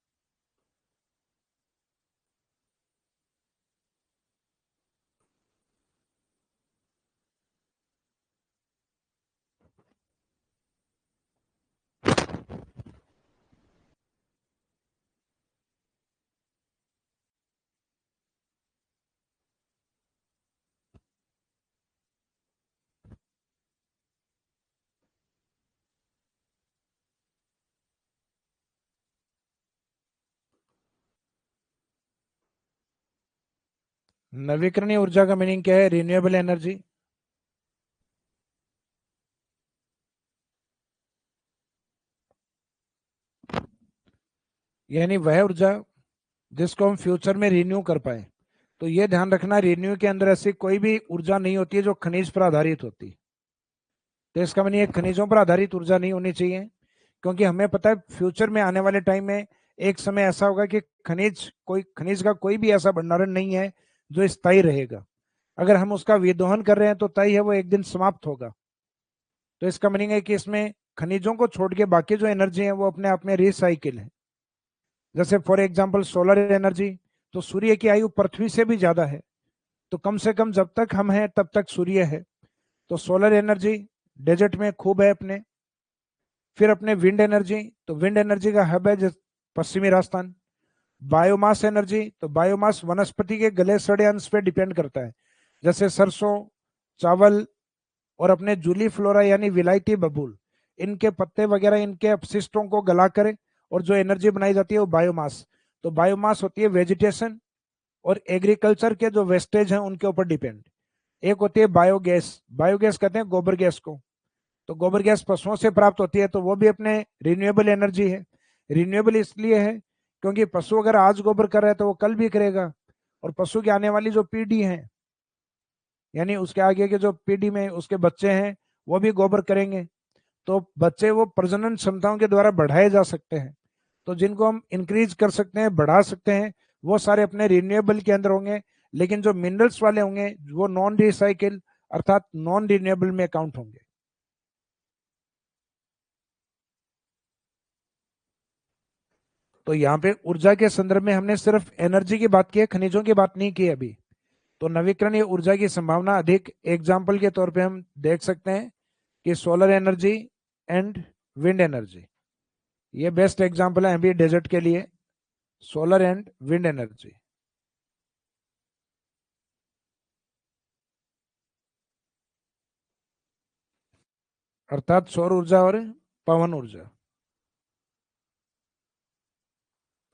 नवीकरणीय ऊर्जा का मीनिंग क्या है? रिन्यूएबल एनर्जी, यानी वह ऊर्जा जिसको हम फ्यूचर में रिन्यू कर पाए। तो ये ध्यान रखना, रिन्यू के अंदर ऐसी कोई भी ऊर्जा नहीं होती है जो खनिज पर आधारित होती। तो इसका मतलब खनिजों पर आधारित ऊर्जा नहीं होनी चाहिए, क्योंकि हमें पता है फ्यूचर में आने वाले टाइम में एक समय ऐसा होगा कि खनिज का कोई भी ऐसा भंडारण नहीं है जो स्थायी रहेगा। अगर हम उसका विदोहन कर रहे हैं तो तय है वो एक दिन समाप्त होगा। तो इसका मीनिंग है कि इसमें खनिजों को छोड़ के बाकी जो एनर्जी है वो अपने आप में रिसाइकिल है। जैसे फॉर एग्जांपल सोलर एनर्जी, तो सूर्य की आयु पृथ्वी से भी ज्यादा है, तो कम से कम जब तक हम हैं तब तक सूर्य है। तो सोलर एनर्जी डेजर्ट में खूब है अपने। फिर अपने विंड एनर्जी, तो विंड एनर्जी का हब है पश्चिमी राजस्थान। बायोमास एनर्जी, तो बायोमास वनस्पति के गले सड़े अंश पे डिपेंड करता है, जैसे सरसों, चावल, और अपने जूली फ्लोरा यानी विलायती बबूल, इनके पत्ते वगैरह, इनके अपशिष्टों को गलाकर और जो एनर्जी बनाई जाती है वो बायोमास। तो बायोमास होती है वेजिटेशन और एग्रीकल्चर के जो वेस्टेज हैं उनके ऊपर डिपेंड। एक होती है बायोगैस, बायोगैस कहते हैं गोबर गैस को। तो गोबर गैस पशुओं से प्राप्त होती है, तो वो भी अपने रिन्यूएबल एनर्जी है। रिन्यूएबल इसलिए है क्योंकि पशु अगर आज गोबर कर रहा है तो वो कल भी करेगा, और पशु की आने वाली जो पीढ़ी है, यानी उसके आगे के जो पीढ़ी में उसके बच्चे हैं वो भी गोबर करेंगे। तो बच्चे वो प्रजनन क्षमताओं के द्वारा बढ़ाए जा सकते हैं। तो जिनको हम इंक्रीज कर सकते हैं, बढ़ा सकते हैं, वो सारे अपने रिन्यूएबल के अंदर होंगे। लेकिन जो मिनरल्स वाले होंगे वो नॉन रिसाइकिल अर्थात नॉन रिन्यूएबल में काउंट होंगे। तो यहाँ पे ऊर्जा के संदर्भ में हमने सिर्फ एनर्जी की बात की है, खनिजों की बात नहीं की अभी। तो नवीकरणीय ऊर्जा की संभावना अधिक, एग्जाम्पल के तौर पे हम देख सकते हैं कि solar energy and wind energy, ये बेस्ट एग्जांपल है अभी डेजर्ट के लिए, सोलर एंड विंड एनर्जी। अर्थात सौर ऊर्जा और पवन ऊर्जा,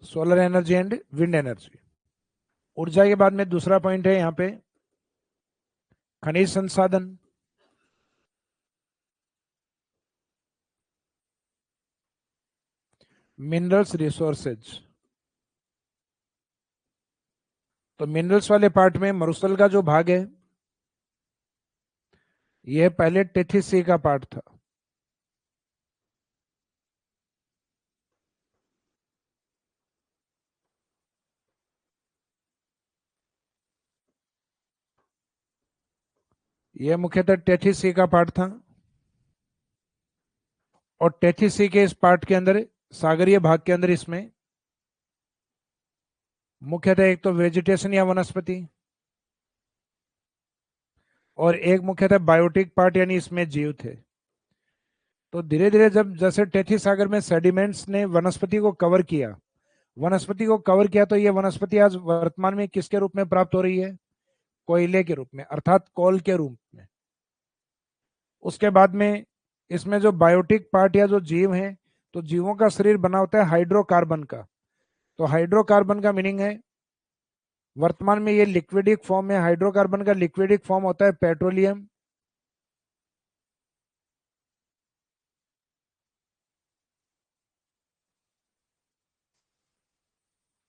solar energy and wind energy. ऊर्जा के बाद में दूसरा पॉइंट है यहाँ पे खनिज संसाधन। Minerals resources. तो मिनरल्स वाले पार्ट में मरुस्थल का जो भाग है यह पहले टेथिस सी का पार्ट था। यह मुख्यतः टेथिस सी का पार्ट था, और टेथिस सी के इस पार्ट के अंदर, सागरीय भाग के अंदर, इसमें मुख्यतः एक तो वेजिटेशन या वनस्पति, और एक मुख्यतः बायोटिक पार्ट यानी इसमें जीव थे। तो धीरे धीरे जब जैसे टेथिस सागर में सेडिमेंट्स ने वनस्पति को कवर किया, तो ये वनस्पति आज वर्तमान में किसके रूप में प्राप्त हो रही है? कोयले के रूप में, अर्थात कोल के रूप में। उसके बाद में इसमें जो बायोटिक पार्ट या जो जीव हैं, तो जीवों का शरीर बना होता है हाइड्रोकार्बन का। तो हाइड्रोकार्बन का मीनिंग है वर्तमान में ये लिक्विडिक फॉर्म है। हाइड्रोकार्बन का लिक्विडिक फॉर्म होता है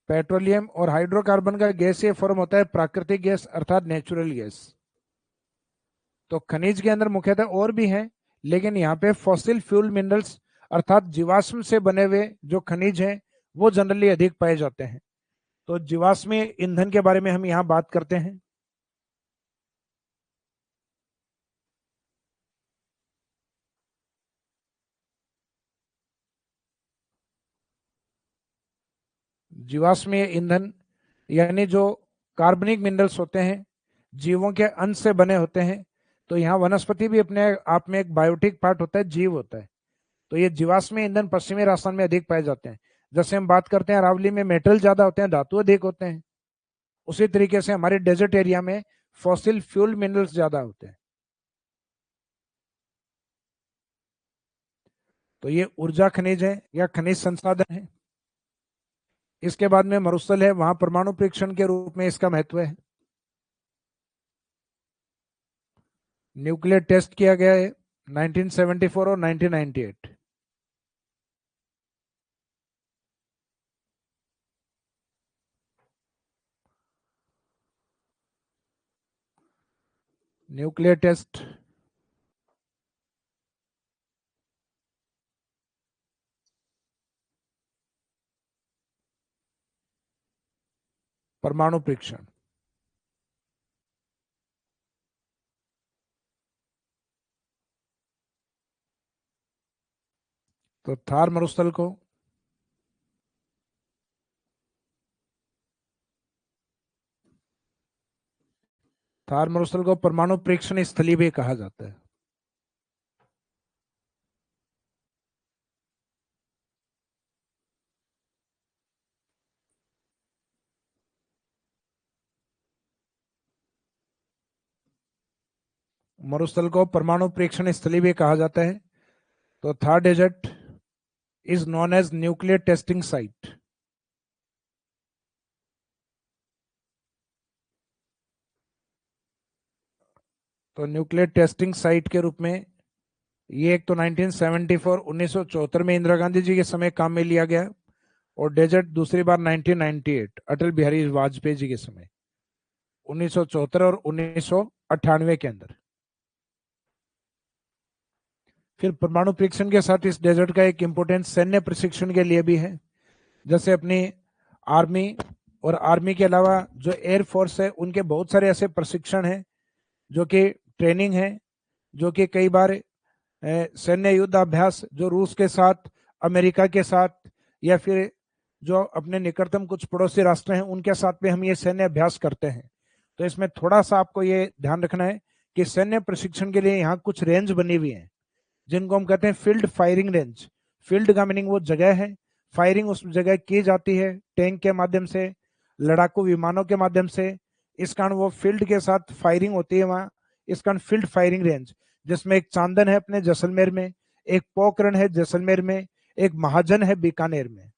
पेट्रोलियम, और हाइड्रोकार्बन का गैसीय फॉर्म होता है प्राकृतिक गैस अर्थात नेचुरल गैस। तो खनिज के अंदर मुख्यतः और भी हैं, लेकिन यहाँ पे फॉसिल फ्यूल मिनरल्स अर्थात जीवाश्म से बने हुए जो खनिज हैं वो जनरली अधिक पाए जाते हैं। तो जीवाश्म ईंधन के बारे में हम यहाँ बात करते हैं। जीवाश्म ईंधन यानी जो कार्बनिक मिनरल्स होते हैं, जीवों के अंश से बने होते हैं। तो यहाँ वनस्पति भी अपने आप में एक बायोटिक पार्ट होता है, जीव होता है। तो ये जीवाश्म ईंधन पश्चिमी राजस्थान में अधिक पाए जाते हैं। जैसे हम बात करते हैं अरावली में मेटल ज्यादा होते हैं, धातु अधिक होते हैं, उसी तरीके से हमारे डेजर्ट एरिया में फॉसिल फ्यूल मिनरल्स ज्यादा होते हैं। तो ये ऊर्जा खनिज है या खनिज संसाधन है। इसके बाद में मरुस्थल है, वहां परमाणु परीक्षण के रूप में इसका महत्व है। न्यूक्लियर टेस्ट किया गया है 1974 और 1998। न्यूक्लियर टेस्ट, परमाणु परीक्षण। तो थार मरुस्थल को परमाणु परीक्षण स्थली भी कहा जाता है। मरुस्थल को परमाणु परीक्षण स्थली भी कहा जाता है। तो Thar desert is known as nuclear testing site. तो न्यूक्लियर टेस्टिंग साइट के रूप में ये एक तो 1974 1974 में इंदिरा गांधी जी के समय काम में लिया गया, और डेजर्ट दूसरी बार 1998 अटल बिहारी वाजपेयी जी के समय 1974 और 1998 के अंदर। फिर परमाणु परीक्षण के साथ इस डेजर्ट का एक इंपोर्टेंस सैन्य प्रशिक्षण के लिए भी है। जैसे अपनी आर्मी और आर्मी के अलावा जो एयर फोर्स है उनके बहुत सारे ऐसे प्रशिक्षण हैं जो कि ट्रेनिंग है, जो कि कई बार सैन्य युद्धाभ्यास जो रूस के साथ, अमेरिका के साथ, या फिर जो अपने निकटतम कुछ पड़ोसी राष्ट्र हैं उनके साथ में हम ये सैन्य अभ्यास करते हैं। तो इसमें थोड़ा सा आपको ये ध्यान रखना है कि सैन्य प्रशिक्षण के लिए यहाँ कुछ रेंज बनी हुई है। जिनको हम कहते हैं फील्ड फायरिंग रेंज। फील्ड का मीनिंग वो जगह है, फायरिंग उस जगह की जाती है टैंक के माध्यम से, लड़ाकू विमानों के माध्यम से। इस कारण वो फील्ड के साथ फायरिंग होती है वहां, इस कारण फील्ड फायरिंग रेंज। जिसमें एक चांदन है अपने जैसलमेर में, एक पोखरण है जैसलमेर में, एक महाजन है बीकानेर में।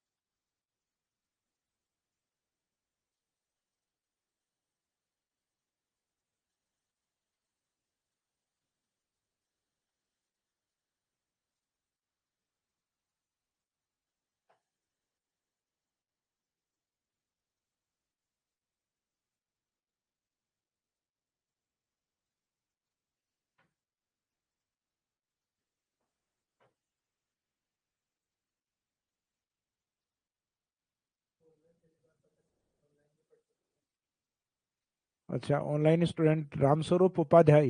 अच्छा, ऑनलाइन स्टूडेंट रामस्वरूप उपाध्याय।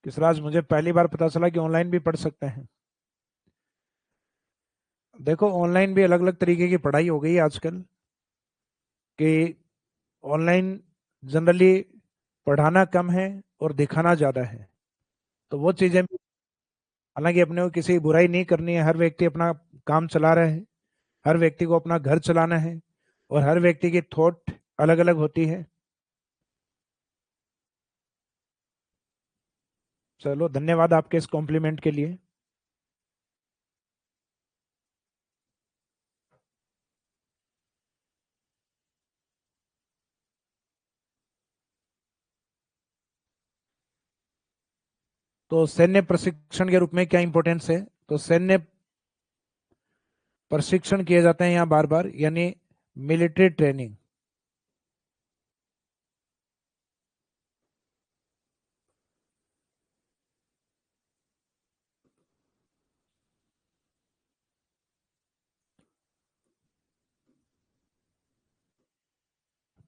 किसराज, मुझे पहली बार पता चला कि ऑनलाइन भी पढ़ सकते हैं। देखो, ऑनलाइन भी अलग अलग तरीके की पढ़ाई हो गई है आजकल, कि ऑनलाइन जनरली पढ़ाना कम है और दिखाना ज्यादा है। तो वो चीजें भी, हालांकि अपने को किसी की बुराई नहीं करनी है, हर व्यक्ति अपना काम चला रहा है, हर व्यक्ति को अपना घर चलाना है, और हर व्यक्ति की थॉट अलग अलग होती है। चलो, धन्यवाद आपके इस कॉम्प्लीमेंट के लिए। तो सैन्य प्रशिक्षण के रूप में क्या इंपॉर्टेंस है? तो सैन्य प्रशिक्षण किए जाते हैं यहाँ बार बार, यानी मिलिट्री ट्रेनिंग।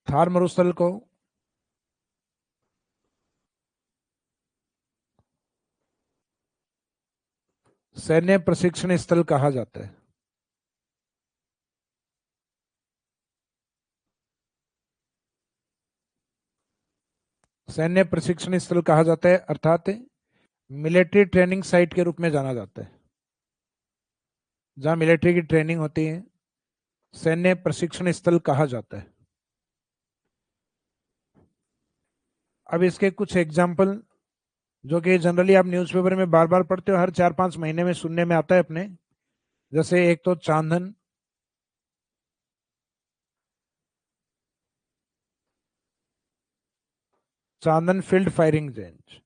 थार मरुस्थल को सैन्य प्रशिक्षण स्थल कहा जाता है। सैन्य प्रशिक्षण स्थल कहा जाता है, अर्थात मिलिट्री ट्रेनिंग साइट के रूप में जाना जाता है, जहाँ मिलिट्री की ट्रेनिंग होती है, सैन्य प्रशिक्षण स्थल कहा जाता है। अब इसके कुछ एग्जाम्पल, जो कि जनरली आप न्यूज़पेपर में बार बार पढ़ते हो, हर 4-5 महीने में सुनने में आता है अपने। जैसे एक तो चांदन, चांदन फील्ड फायरिंग रेंज।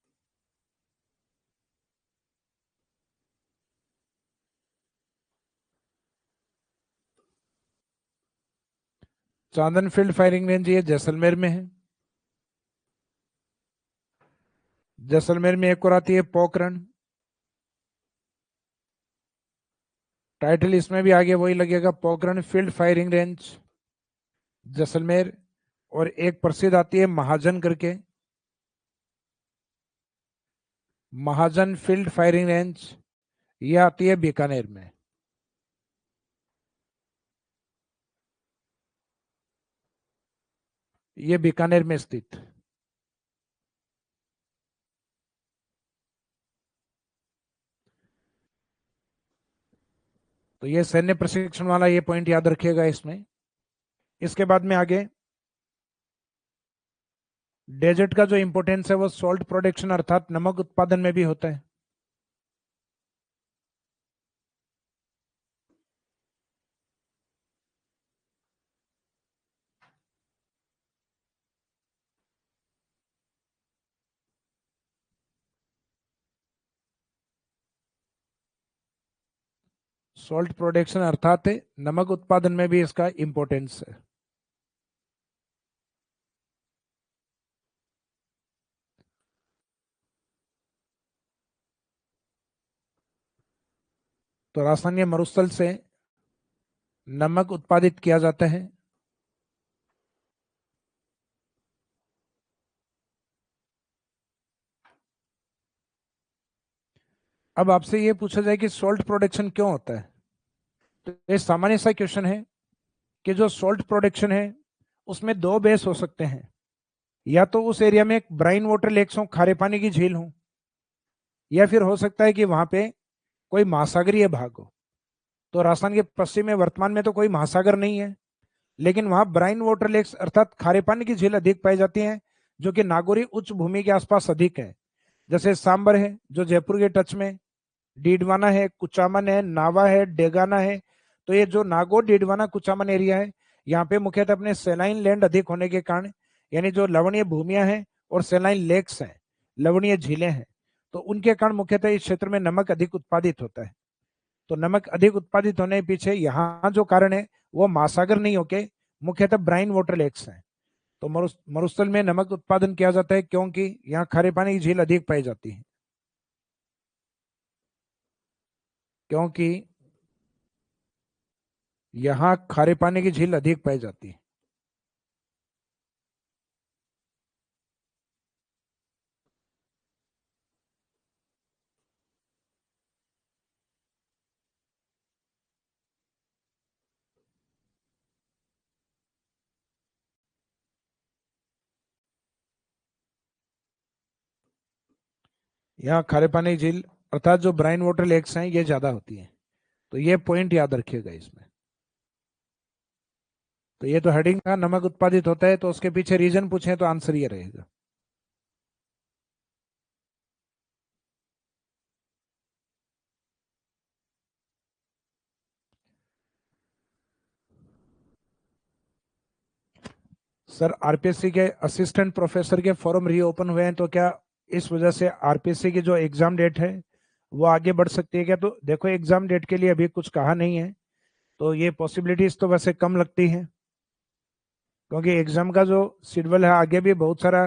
चांदन फील्ड फायरिंग रेंज ये जैसलमेर में है। जैसलमेर में एक और आती है पोखरण। टाइटल इसमें भी आगे वही लगेगा, Pokhran field firing range Jaisalmer. और एक प्रसिद्ध आती है महाजन करके, महाजन फील्ड फायरिंग रेंज, ये आती है बीकानेर में। ये बीकानेर में स्थित। तो ये सैन्य प्रशिक्षण वाला ये पॉइंट याद रखिएगा इसमें। इसके बाद में आगे डेजर्ट का जो इंपॉर्टेंस है वो सॉल्ट प्रोडक्शन अर्थात नमक उत्पादन में भी होता है। सॉल्ट प्रोडक्शन अर्थात नमक उत्पादन में भी इसका इंपॉर्टेंस है। तो राजस्थान के मरुस्थल से नमक उत्पादित किया जाता है। अब आपसे ये पूछा जाए कि सॉल्ट प्रोडक्शन क्यों होता है, तो ये सामान्य सा क्वेश्चन है कि जो सॉल्ट प्रोडक्शन है उसमें दो बेस हो सकते हैं। या तो उस एरिया में एक ब्राइन वाटर लेक्स हो, खारे पानी की झील हो, या फिर हो सकता है कि वहां पे कोई महासागरीय भाग हो। तो राजस्थान के पश्चिम में वर्तमान में तो कोई महासागर नहीं है, लेकिन वहां ब्राइन वाटर लेक्स अर्थात खारे पानी की झील अधिक पाई जाती हैं, जो कि नागौरी उच्च भूमि के आसपास अधिक है। जैसे सांबर है जो जयपुर के टच में, डीडवाना है, कुचामन है, नावा है, डेगाना है। तो ये जो नागौर डीडवाना कुचामन एरिया है, यहाँ पे मुख्यतः अपने सेलाइन लैंड अधिक होने के कारण, यानी जो लवणीय भूमियां हैं और सेलाइन लेक्स हैं, लवणीय झीलें हैं, तो उनके कारण मुख्यतः इस क्षेत्र में नमक अधिक उत्पादित होता है। तो नमक अधिक उत्पादित होने के पीछे यहाँ जो कारण है वो महासागर नहीं होके मुख्यतः ब्राइन वाटर लेक्स हैं। तो मरुस्थल में नमक उत्पादन किया जाता है क्योंकि यहाँ खारे पानी की झील अधिक पाई जाती है, क्योंकि यहाँ खारे पानी की झील अधिक पाई जाती है। यहाँ खारे पानी की झील अर्थात जो ब्राइन वाटर लेक्स हैं ये ज्यादा होती है। तो ये पॉइंट याद रखिएगा इसमें। तो ये तो हेडिंग था, नमक उत्पादित होता है, तो उसके पीछे रीजन पूछे तो आंसर ये रहेगा। सर आरपीएससी के असिस्टेंट प्रोफेसर के फॉर्म रीओपन हुए हैं, तो क्या इस वजह से आरपीएससी की जो एग्जाम डेट है वो आगे बढ़ सकती है क्या? तो देखो एग्जाम डेट के लिए अभी कुछ कहा नहीं है, तो ये पॉसिबिलिटीज तो वैसे कम लगती हैं, क्योंकि एग्जाम का जो शेड्यूल है आगे भी बहुत सारा,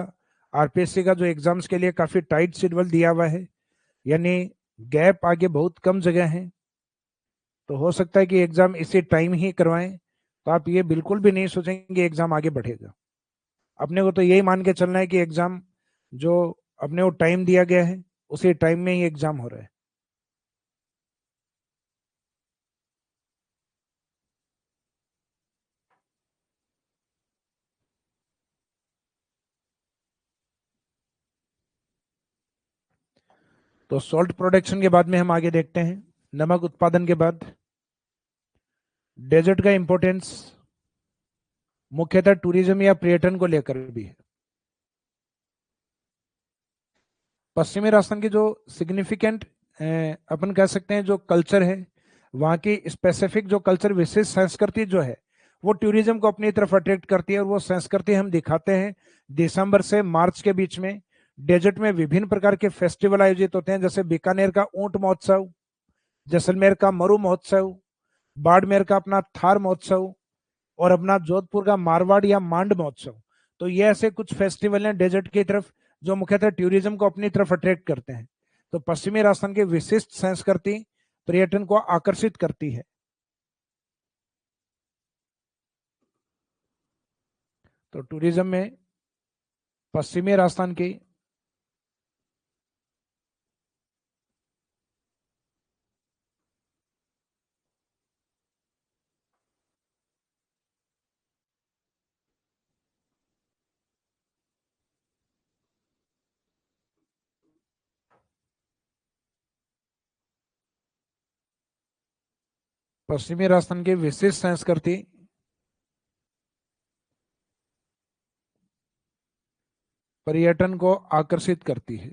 आरपीएससी का जो एग्जाम्स के लिए काफी टाइट शेड्यूल दिया हुआ है, यानी गैप आगे बहुत कम जगह है। तो हो सकता है कि एग्जाम इसी टाइम ही करवाएं, तो आप ये बिल्कुल भी नहीं सोचेंगे एग्जाम आगे बढ़ेगा। अपने को तो यही मान के चलना है कि एग्जाम जो अपने को टाइम दिया गया है उसी टाइम में ही एग्जाम हो रहा है। तो सॉल्ट प्रोडक्शन के बाद में हम आगे देखते हैं, नमक उत्पादन के बाद डेजर्ट का इंपॉर्टेंस मुख्यतः टूरिज्म या पर्यटन को लेकर भी है। पश्चिमी राजस्थान की जो सिग्निफिकेंट अपन कह सकते हैं जो कल्चर है, वहाँ की स्पेसिफिक जो कल्चर विशेष संस्कृति जो है वो टूरिज्म को अपनी तरफ अट्रैक्ट करती है, और वो संस्कृति हम दिखाते हैं दिसंबर से मार्च के बीच में। डेजर्ट में विभिन्न प्रकार के फेस्टिवल आयोजित होते हैं, जैसे बीकानेर का ऊंट महोत्सव, जैसलमेर का मरु महोत्सव, बाड़मेर का अपना थार महोत्सव, और अपना जोधपुर का मारवाड़ या मांड महोत्सव। तो ये ऐसे कुछ फेस्टिवल हैं डेजर्ट की तरफ जो मुख्यतः टूरिज्म को अपनी तरफ अट्रैक्ट करते हैं। तो पश्चिमी राजस्थान की विशिष्ट संस्कृति पर्यटन को आकर्षित करती है। तो टूरिज्म में पश्चिमी राजस्थान की, पश्चिमी राजस्थान की विशिष्ट संस्कृति पर्यटन को आकर्षित करती है।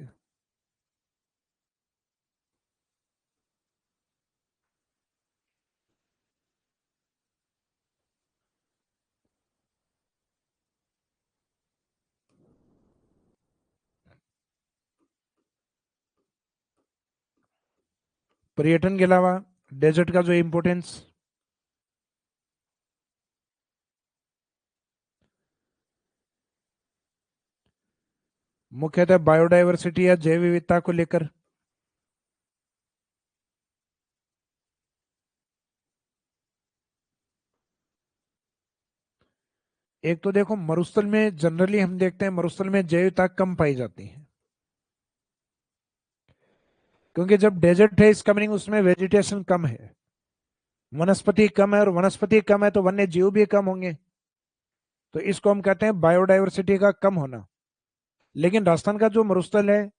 पर्यटन के अलावा डेजर्ट का जो इम्पोर्टेंस, मुख्यतः बायोडायवर्सिटी या जैव विविधता को लेकर। एक तो देखो मरुस्थल में जनरली हम देखते हैं मरुस्थल में जैव विविधता कम पाई जाती है, क्योंकि जब डेजर्ट है इसका मीनिंग उसमें वेजिटेशन कम है, वनस्पति कम है, और वनस्पति कम है तो वन्य जीव भी कम होंगे। तो इसको हम कहते हैं बायोडायवर्सिटी का कम होना। लेकिन राजस्थान का जो मरुस्थल है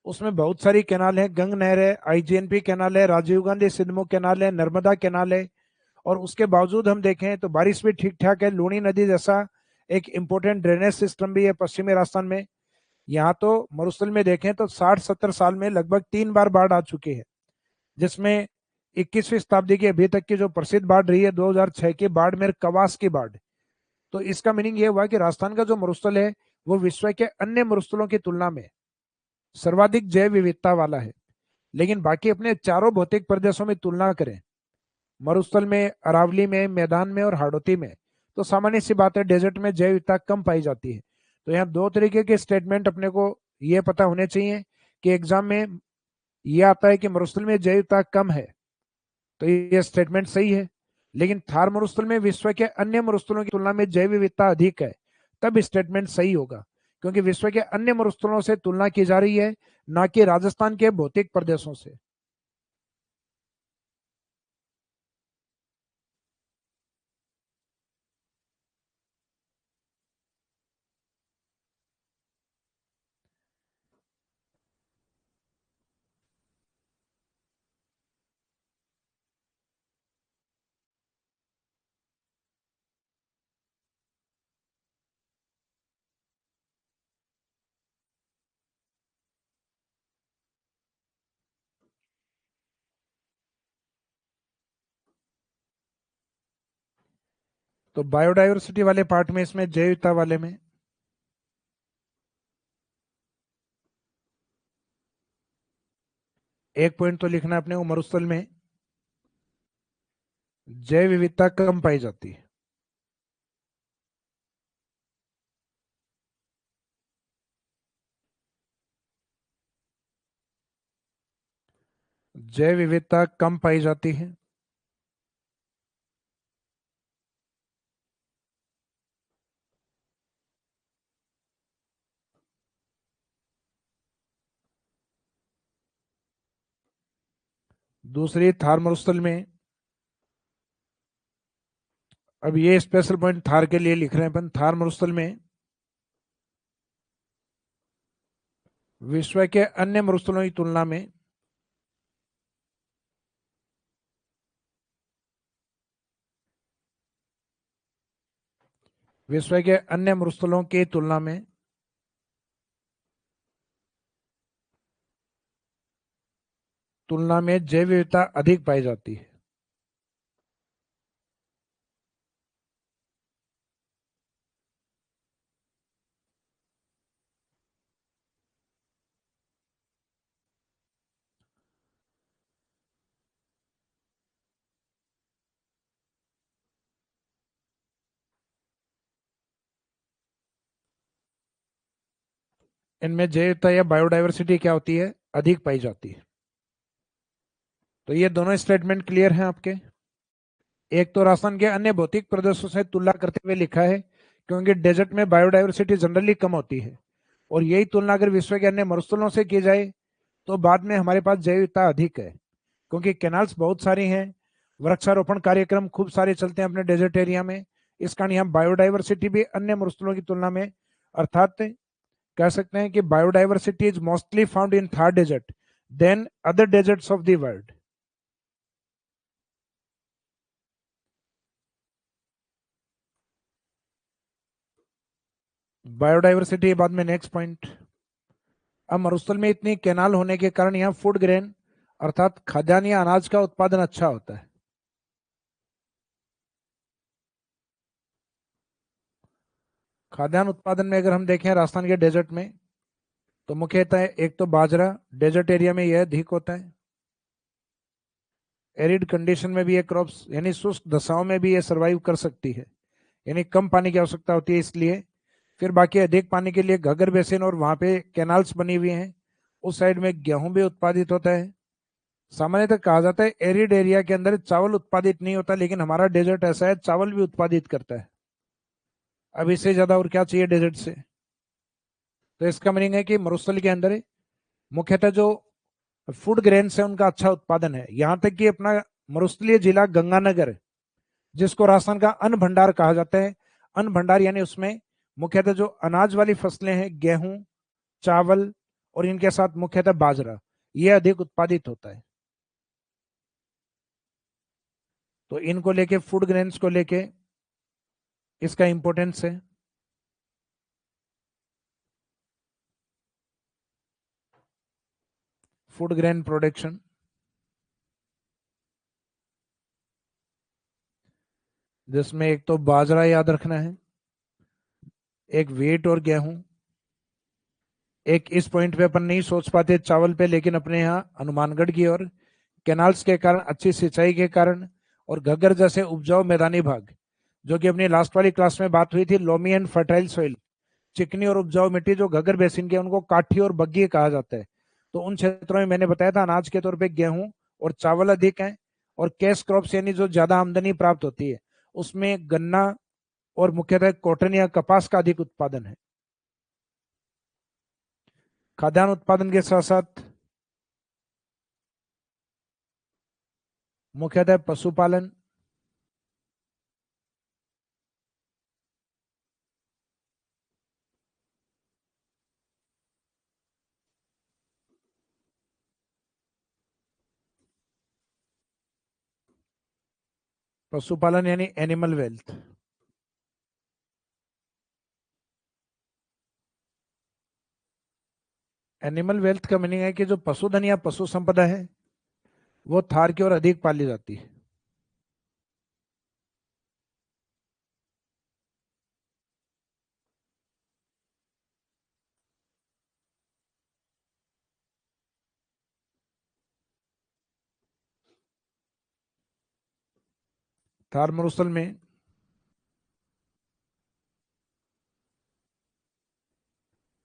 उसमें बहुत सारी कैनाल है, गंग नहर है, आईजीएनपी कैनाल है, राजीव गांधी सिंधु कैनाल है, नर्मदा कैनाल है। और उसके बावजूद हम देखें तो बारिश भी ठीक ठाक है। लूनी नदी जैसा एक इंपॉर्टेंट ड्रेनेज सिस्टम भी है पश्चिमी राजस्थान में। यहाँ तो मरुस्थल में देखें तो 60-70 साल में लगभग 3 बार बाढ़ आ चुकी है, जिसमें 21वीं शताब्दी की अभी तक की जो प्रसिद्ध बाढ़ रही है 2006 की बाढ़ में कवास की बाढ़। तो इसका मीनिंग ये हुआ कि राजस्थान का जो मरुस्थल है वो विश्व के अन्य मरुस्थलों की तुलना में सर्वाधिक जैव विविधता वाला है। लेकिन बाकी अपने चारों भौतिक प्रदेशों में तुलना करें, मरुस्थल में, अरावली में, मैदान में और हाड़ौती में, तो सामान्य सी बात है डेजर्ट में जैव विविधता कम पाई जाती है। तो यहाँ दो तरीके के स्टेटमेंट अपने को ये पता होने चाहिए कि एग्जाम में ये आता है कि मरुस्थल में जैव विविधता कम है, तो ये स्टेटमेंट सही है। लेकिन थार मरुस्थल में विश्व के अन्य मरुस्थलों की तुलना में जैव विविधता अधिक है, तब स्टेटमेंट सही होगा, क्योंकि विश्व के अन्य मरुस्थलों से तुलना की जा रही है, ना कि राजस्थान के भौतिक प्रदेशों से। तो बायोडायवर्सिटी वाले पार्ट में, इसमें जैव विविधता वाले में, एक पॉइंट तो लिखना है अपने को, मरुस्थल में जैव विविधता कम पाई जाती है। जैव विविधता कम पाई जाती है। दूसरी, थार मरुस्थल में, अब ये स्पेशल पॉइंट थार के लिए लिख रहे हैं अपन, थार मरुस्थल में विश्व के अन्य मरुस्थलों की तुलना में विश्व के अन्य मरुस्थलों की तुलना में जैव विविधता अधिक पाई जाती है। इनमें जैव विविधता या बायोडायवर्सिटी क्या होती है, अधिक पाई जाती है। तो ये दोनों स्टेटमेंट क्लियर हैं आपके। एक तो राजस्थान के अन्य भौतिक प्रदेशों से तुलना करते हुए लिखा है, क्योंकि डेजर्ट में बायोडायवर्सिटी जनरली कम होती है, और यही तुलना अगर विश्व के अन्य मरुस्थलों से की जाए तो बाद में हमारे पास जैव विविधता अधिक है, क्योंकि कैनाल्स बहुत सारी हैं, वृक्षारोपण कार्यक्रम खूब सारे चलते हैं अपने डेजर्ट एरिया में। इस कारण यहाँ बायोडायवर्सिटी भी अन्य मरुस्थलों की तुलना में, अर्थात कह सकते हैं कि biodiversity is mostly found in Thar desert than other deserts of the world. Biodiversity बाद में नेक्स्ट पॉइंट। अब मरुस्थल में इतनी कैनाल होने के कारण यहाँ फूड ग्रेन अर्थात खाद्यान्न या अनाज का उत्पादन अच्छा होता है। खाद्यान्न उत्पादन में अगर हम देखें राजस्थान के डेजर्ट में, तो मुख्यतः एक तो बाजरा डेजर्ट एरिया में यह अधिक होता है। एरिड कंडीशन में भी ये क्रॉप्स यानी शुष्क दशाओं में भी ये सर्वाइव कर सकती है, यानी कम पानी की आवश्यकता होती है इसलिए। फिर बाकी अधिक पानी के लिए घग्गर बेसिन और वहां पे कैनाल्स बनी हुई हैं, उस साइड में गेहूं भी उत्पादित होता है। सामान्यतः कहा जाता है एरिड एरिया के अंदर चावल उत्पादित नहीं होता, लेकिन हमारा डेजर्ट ऐसा है चावल भी उत्पादित करता है। अब इससे ज्यादा और क्या चाहिए डेजर्ट से। तो इसका मीनिंग है कि मरुस्थल के अंदर मुख्यतः जो फूड ग्रेन्स है उनका अच्छा उत्पादन है। यहां तक कि अपना मरुस्थलीय जिला गंगानगर, जिसको राजस्थान का अन्न भंडार कहा जाता है, अन्न भंडार यानी उसमें मुख्यतः जो अनाज वाली फसलें हैं, गेहूं, चावल और इनके साथ मुख्यतः बाजरा, ये अधिक उत्पादित होता है। तो इनको लेके, फूड ग्रेन्स को लेके इसका इंपॉर्टेंस है। फूड ग्रेन प्रोडक्शन, जिसमें एक तो बाजरा याद रखना है, एक व्हीट और गेहूं। एक इस पॉइंट पे अपन नहीं सोच पाते चावल पे, लेकिन अपने यहाँ हनुमानगढ़ की और कैनाल्स के कारण, अच्छी सिंचाई के कारण, और घग्गर जैसे उपजाऊ मैदानी भाग, जो कि अपनी लास्ट वाली क्लास में बात हुई थी, लोमी एंड फर्टाइल सॉइल, चिकनी और उपजाऊ मिट्टी जो घग्गर बेसिन के, उनको काठी और बग्गी कहा जाता है। तो उन क्षेत्रों में मैंने बताया था अनाज के तौर पे गेहूं और चावल अधिक है, और कैश क्रॉप्स यानी जो ज्यादा आमदनी प्राप्त होती है, उसमें गन्ना और मुख्यतः कॉटन या कपास का अधिक उत्पादन है। खाद्यान्न उत्पादन के साथ साथ मुख्यतः पशुपालन, पशुपालन यानी एनिमल वेल्थ। एनिमल वेल्थ का मीनिंग है कि जो पशुधन या पशु संपदा है, वो थार की ओर अधिक पाली जाती है। थार मरुस्थल में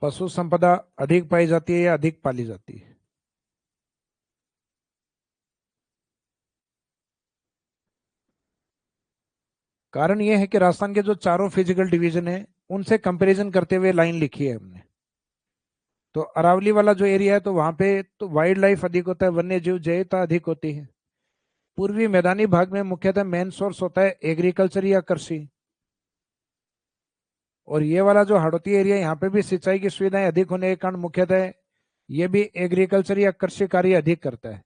पशु संपदा अधिक पाई जाती है या अधिक पाली जाती है? कारण यह है कि राजस्थान के जो चारों फिजिकल डिवीजन है, उनसे कंपैरिजन करते हुए लाइन लिखी है हमने। तो अरावली वाला जो एरिया है, तो वहां पे तो वाइल्ड लाइफ अधिक होता है, वन्य जीव जैवता अधिक होती है। पूर्वी मैदानी भाग में मुख्यतः मेन सोर्स होता है एग्रीकल्चर या कृषि। और ये वाला जो हाड़ौती एरिया, यहाँ पे भी सिंचाई की सुविधाएं अधिक होने के कारण मुख्यतः ये भी एग्रीकल्चर या कृषि कार्य अधिक करता है।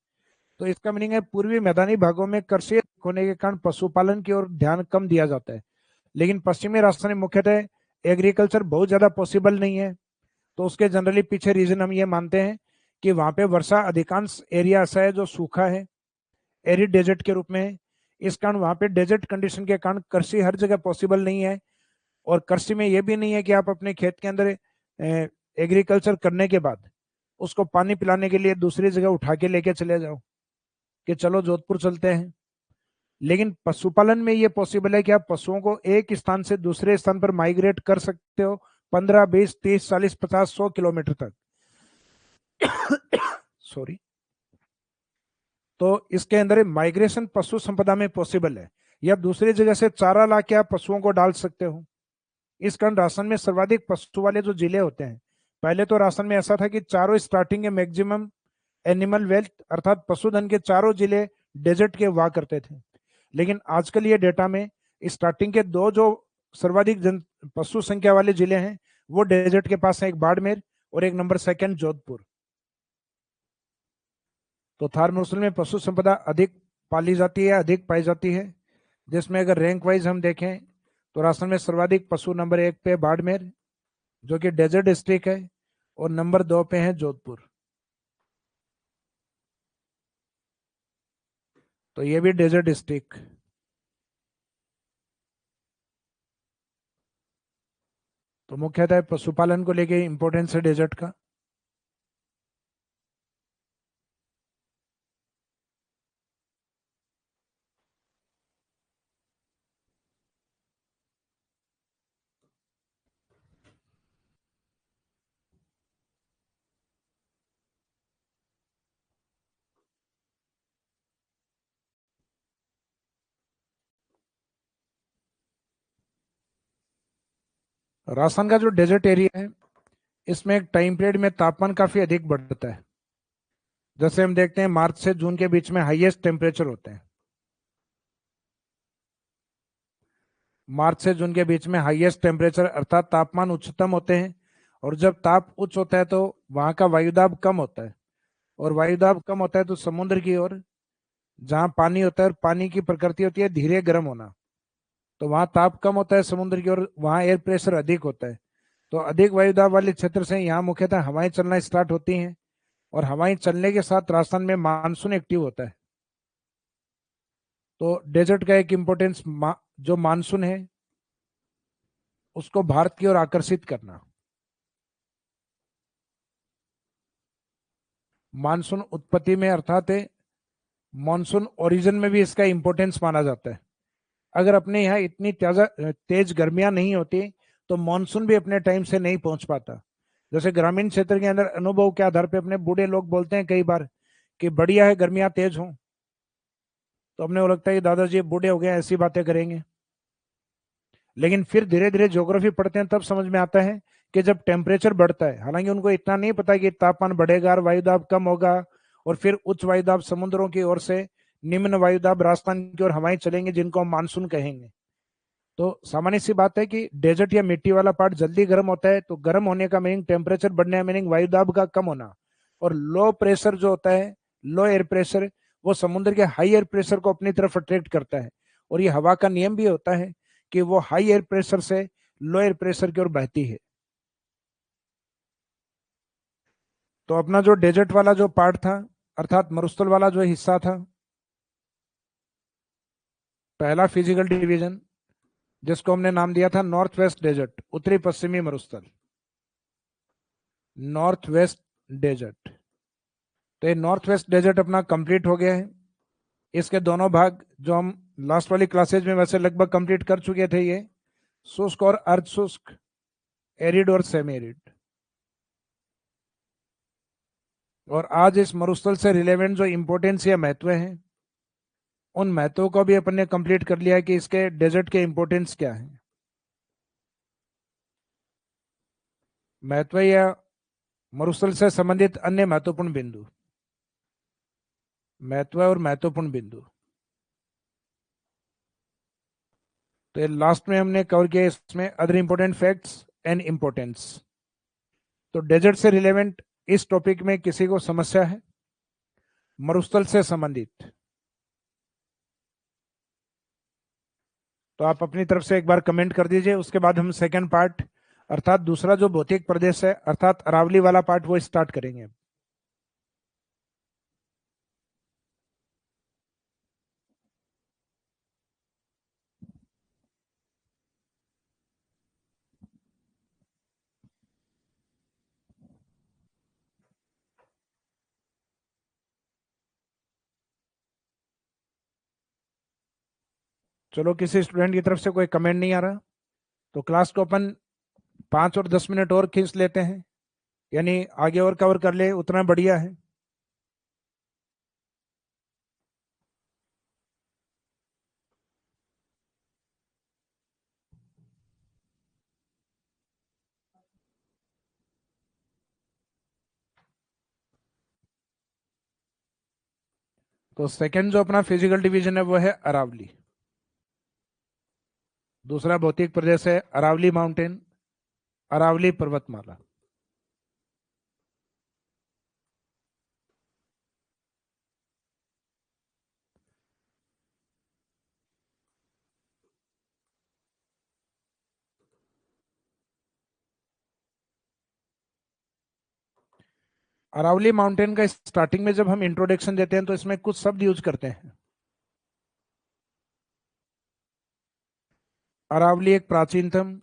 तो इसका मीनिंग है पूर्वी मैदानी भागों में कृषि अधिक होने के कारण पशुपालन की ओर ध्यान कम दिया जाता है। लेकिन पश्चिमी राजस्थान में मुख्यतः एग्रीकल्चर बहुत ज्यादा पॉसिबल नहीं है। तो उसके जनरली पीछे रीजन हम ये मानते हैं कि वहां पे वर्षा, अधिकांश एरिया ऐसा है जो सूखा है, एरिड डेजर्ट के रूप में है। इस कारण वहां पे डेजर्ट कंडीशन के कारण कृषि हर जगह पॉसिबल नहीं है। और कृषि में ये भी नहीं है कि आप अपने खेत के अंदर एग्रीकल्चर करने के बाद उसको पानी पिलाने के लिए दूसरी जगह उठा के लेके चले जाओ कि चलो जोधपुर चलते हैं। लेकिन पशुपालन में ये पॉसिबल है कि आप पशुओं को एक स्थान से दूसरे स्थान पर माइग्रेट कर सकते हो, 15, 20, 30, 40, 50, 100 किलोमीटर तक। सॉरी। तो इसके अंदर माइग्रेशन पशु संपदा में पॉसिबल है, या दूसरी जगह से चारा ला के आप पशुओं को डाल सकते हो। इस कारण राजस्थान में सर्वाधिक पशु वाले जो जिले होते हैं, पहले तो राजस्थान में ऐसा था कि चारों स्टार्टिंग के मैक्सिमम एनिमल वेल्थ अर्थात पशुधन के चारों जिले डेजर्ट के हुआ करते थे। लेकिन आजकल ये डेटा में स्टार्टिंग के दो जो सर्वाधिक पशु संख्या वाले जिले हैं, वो डेजर्ट के पास है, एक बाड़मेर और एक नंबर सेकंड जोधपुर। तो थार मरुस्थल में पशु संपदा अधिक पाली जाती है, अधिक पाई जाती है। जिसमें अगर रैंक वाइज हम देखें तो राजस्थान में सर्वाधिक पशु नंबर 1 पे बाड़मेर, जो कि डेजर्ट डिस्ट्रिक्ट है, और नंबर 2 पे है जोधपुर। तो ये भी डेजर्ट डिस्ट्रिक्ट। तो मुख्यतः पशुपालन को लेके इंपॉर्टेंस है डेजर्ट का। राजस्थान का जो डेजर्ट एरिया है, इसमें एक टाइम पीरियड में तापमान काफी अधिक बढ़ता है। जैसे हम देखते हैं मार्च से जून के बीच में हाईएस्ट टेम्परेचर होते हैं। मार्च से जून के बीच में हाईएस्ट टेम्परेचर अर्थात तापमान उच्चतम होते हैं। और जब ताप उच्च होता है तो वहां का वायुदाब कम होता है, और वायुदाब कम होता है तो समुद्र की ओर जहाँ पानी होता है, और पानी की प्रकृति होती है धीरे गर्म होना, तो वहां ताप कम होता है समुद्र की ओर, वहां एयर प्रेशर अधिक होता है। तो अधिक वायुदाब वाले क्षेत्र से यहाँ मुख्यतः हवाएं चलना स्टार्ट होती हैं, और हवाएं चलने के साथ राजस्थान में मानसून एक्टिव होता है। तो डेजर्ट का एक इम्पोर्टेंस जो मानसून है उसको भारत की ओर आकर्षित करना। मानसून उत्पत्ति में अर्थात मानसून ओरिजिन में भी इसका इम्पोर्टेंस माना जाता है। अगर अपने यहाँ इतनी तेज गर्मियां नहीं होती तो मानसून भी अपने टाइम से नहीं पहुंच पाता। जैसे ग्रामीण क्षेत्र के अंदर अनुभव के आधार पर अपने बूढ़े लोग बोलते हैं कई बार कि बढ़िया है गर्मियां तेज हों, तो हमने वो लगता है कि दादाजी बूढ़े हो गए ऐसी बातें करेंगे। लेकिन फिर धीरे धीरे ज्योग्राफी पढ़ते हैं तब समझ में आता है कि जब टेम्परेचर बढ़ता है, हालांकि उनको इतना नहीं पता कि तापमान बढ़ेगा और वायुदाब कम होगा, और फिर उच्च वायुदाब समुद्रों की ओर से निम्न वायुदाब राजस्थान की ओर हवाएं चलेंगे जिनको हम मानसून कहेंगे। तो सामान्य सी बात है कि डेजर्ट या मिट्टी वाला पार्ट जल्दी गर्म होता है, तो गर्म होने का मीनिंग टेम्परेचर बढ़ने का मीनिंग वायुदाब का कम होना। और लो प्रेशर जो होता है, लो एयर प्रेशर, वो समुद्र के हाई एयर प्रेशर को अपनी तरफ अट्रैक्ट करता है। और ये हवा का नियम भी होता है कि वो हाई एयर प्रेशर से लो एयर प्रेशर की ओर बहती है। तो अपना जो डेजर्ट वाला जो पार्ट था, अर्थात मरुस्थल वाला जो हिस्सा था, पहला फिजिकल डिवीजन, जिसको हमने नाम दिया था नॉर्थ वेस्ट डेजर्ट, उत्तरी पश्चिमी मरुस्थल, नॉर्थ वेस्ट डेजर्ट। तो ये नॉर्थ वेस्ट डेजर्ट अपना कंप्लीट हो गया है। इसके दोनों भाग जो हम लास्ट वाली क्लासेज में वैसे लगभग कंप्लीट कर चुके थे, ये शुष्क और अर्ध शुष्क, एरिड और सेमी एरिड। और आज इस मरुस्थल से रिलेवेंट जो इंपॉर्टेंस या महत्व है, उन महत्वों को भी अपन ने कंप्लीट कर लिया है कि इसके डेजर्ट के इंपॉर्टेंस क्या है। महत्व या मरुस्थल से संबंधित अन्य महत्वपूर्ण बिंदु, महत्व और महत्वपूर्ण बिंदु, तो ये लास्ट में हमने कवर किया इसमें other important facts and importance. तो डेजर्ट से रिलेवेंट इस टॉपिक में किसी को समस्या है मरुस्थल से संबंधित, तो आप अपनी तरफ से एक बार कमेंट कर दीजिए। उसके बाद हम सेकंड पार्ट अर्थात दूसरा जो भौतिक प्रदेश है अर्थात अरावली वाला पार्ट वो स्टार्ट करेंगे। चलो, किसी स्टूडेंट की तरफ से कोई कमेंट नहीं आ रहा, तो क्लास को अपन 5 और 10 मिनट और खींच लेते हैं, यानी आगे और कवर कर ले उतना बढ़िया है। तो सेकंड जो अपना फिजिकल डिवीजन है वो है अरावली। दूसरा भौतिक प्रदेश है अरावली माउंटेन, अरावली पर्वतमाला। अरावली माउंटेन का स्टार्टिंग में जब हम इंट्रोडक्शन देते हैं तो इसमें कुछ शब्द यूज करते हैं। अरावली एक प्राचीनतम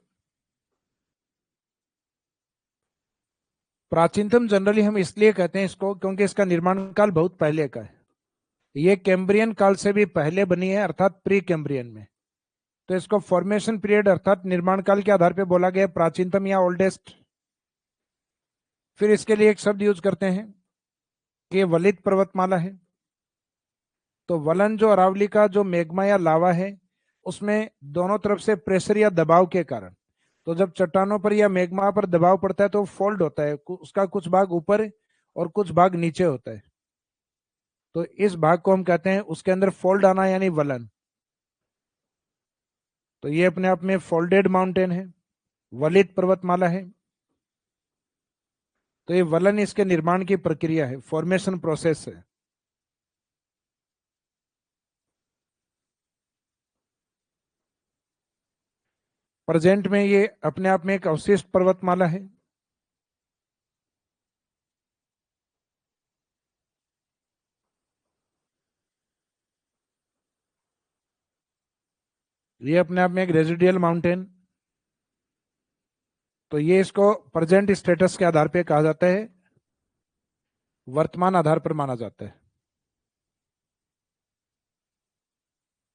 जनरली हम इसलिए कहते हैं इसको क्योंकि इसका निर्माण काल बहुत पहले का है। ये कैम्ब्रियन काल से भी पहले बनी है अर्थात प्री कैम्ब्रियन में। तो इसको फॉर्मेशन पीरियड अर्थात निर्माण काल के आधार पर बोला गया प्राचीनतम या ओल्डेस्ट। फिर इसके लिए एक शब्द यूज करते हैं कि ये वलित पर्वतमाला है। तो वलन जो अरावली का जो मेग्मा या लावा है उसमें दोनों तरफ से प्रेशर या दबाव के कारण, तो जब चट्टानों पर या मेग्मा पर दबाव पड़ता है तो फोल्ड होता है, उसका कुछ भाग ऊपर और कुछ भाग नीचे होता है। तो इस भाग को हम कहते हैं उसके अंदर फोल्ड आना यानी वलन। तो ये अपने आप में फोल्डेड माउंटेन है, वलित पर्वतमाला है। तो ये वलन इसके निर्माण की प्रक्रिया है, फॉर्मेशन प्रोसेस है। प्रेजेंट में ये अपने आप में एक अवशिष्ट पर्वतमाला है। ये अपने आप में एक रेजिडियल माउंटेन। तो ये इसको प्रेजेंट स्टेटस के आधार पे कहा जाता है, वर्तमान आधार पर माना जाता है।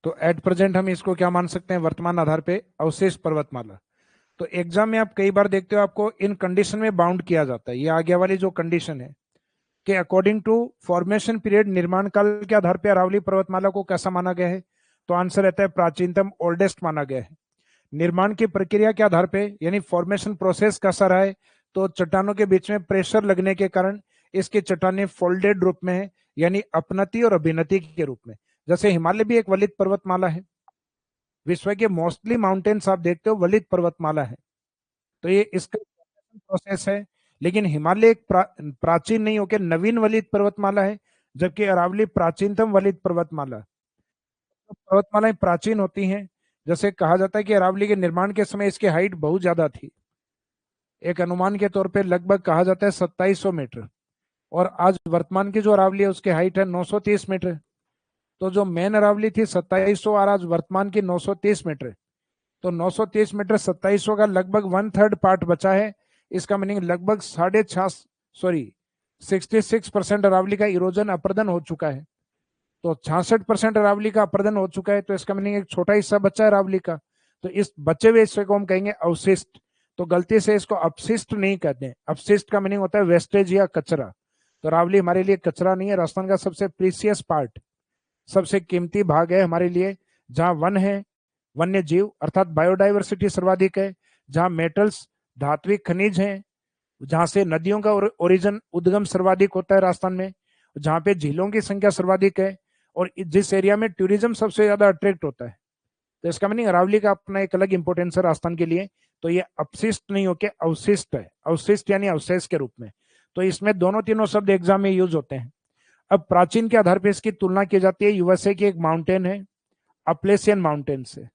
तो एट प्रेजेंट हम इसको क्या मान सकते हैं, वर्तमान आधार पे अवशेष पर्वतमाला। तो एग्जाम में आप कई बार देखते हो आपको इन कंडीशन में बाउंड किया जाता है। ये आगे वाली जो कंडीशन है कि अकॉर्डिंग टू फॉर्मेशन पीरियड, निर्माण काल के आधार पर अरावली पर्वतमाला को कैसा माना गया है, तो आंसर रहता है प्राचीनतम, ओल्डेस्ट माना गया है। निर्माण की प्रक्रिया के आधार पे यानी फॉर्मेशन प्रोसेस कैसा रहा है, तो चट्टानों के बीच में प्रेशर लगने के कारण इसकी चट्टानें फोल्डेड रूप में है, यानी अपनति और अभिनति के रूप में। जैसे हिमालय भी एक वलित पर्वतमाला है, विश्व के मोस्टली माउंटेन्स आप देखते हो वलित पर्वतमाला है। तो ये इसका प्रोसेस है। लेकिन हिमालय एक प्राचीन नहीं होकर नवीन वलित पर्वतमाला है, जबकि अरावली प्राचीनतम वलित पर्वतमाला। तो पर्वतमालाएं प्राचीन होती हैं। जैसे कहा जाता है कि अरावली के निर्माण के समय इसकी हाइट बहुत ज्यादा थी, एक अनुमान के तौर पे लगभग कहा जाता है 2700 मीटर। और आज वर्तमान की जो अरावली है उसकी हाइट है 930 मीटर। तो जो मेन अरावली थी 2700 और आज वर्तमान की 930 मीटर। तो 930 मीटर 2700 का लगभग 1/3 पार्ट बचा है। इसका मीनिंग लगभग 66% अरावली का इरोजन अपर्दन हो चुका है। तो 66% अरावली का अपर्दन हो चुका है, तो इसका मीनिंग एक छोटा हिस्सा बचा है अरावली का। तो इस बचे हुए हिस्से को हम कहेंगे अवशिष्ट। तो गलती से इसको अपशिष्ट नहीं कहते हैं। अपशिष्ट का मीनिंग होता है वेस्टेज या कचरा। तो अरावली हमारे लिए कचरा नहीं है, राजस्थान का सबसे प्रीसियस पार्ट, सबसे कीमती भाग है हमारे लिए। जहां वन है, वन्य जीव अर्थात बायोडाइवर्सिटी सर्वाधिक है, जहां मेटल्स धात्विक खनिज हैं, जहां से नदियों का ओरिजिन उद्गम सर्वाधिक होता है राजस्थान में, जहां पे झीलों की संख्या सर्वाधिक है, और जिस एरिया में टूरिज्म सबसे ज्यादा अट्रैक्ट होता है। तो इसका मीनिंग अरावली का अपना एक अलग इंपॉर्टेंस है राजस्थान के लिए। तो ये अपशिष्ट नहीं होके अवशिष्ट है, अवशिष्ट यानी अवशेष के रूप में। तो इसमें दोनों तीनों शब्द एग्जाम में यूज होते हैं। अब प्राचीन के आधार पर इसकी तुलना की जाती है यूएसए की एक माउंटेन है, अपलेशियन माउंटेन से।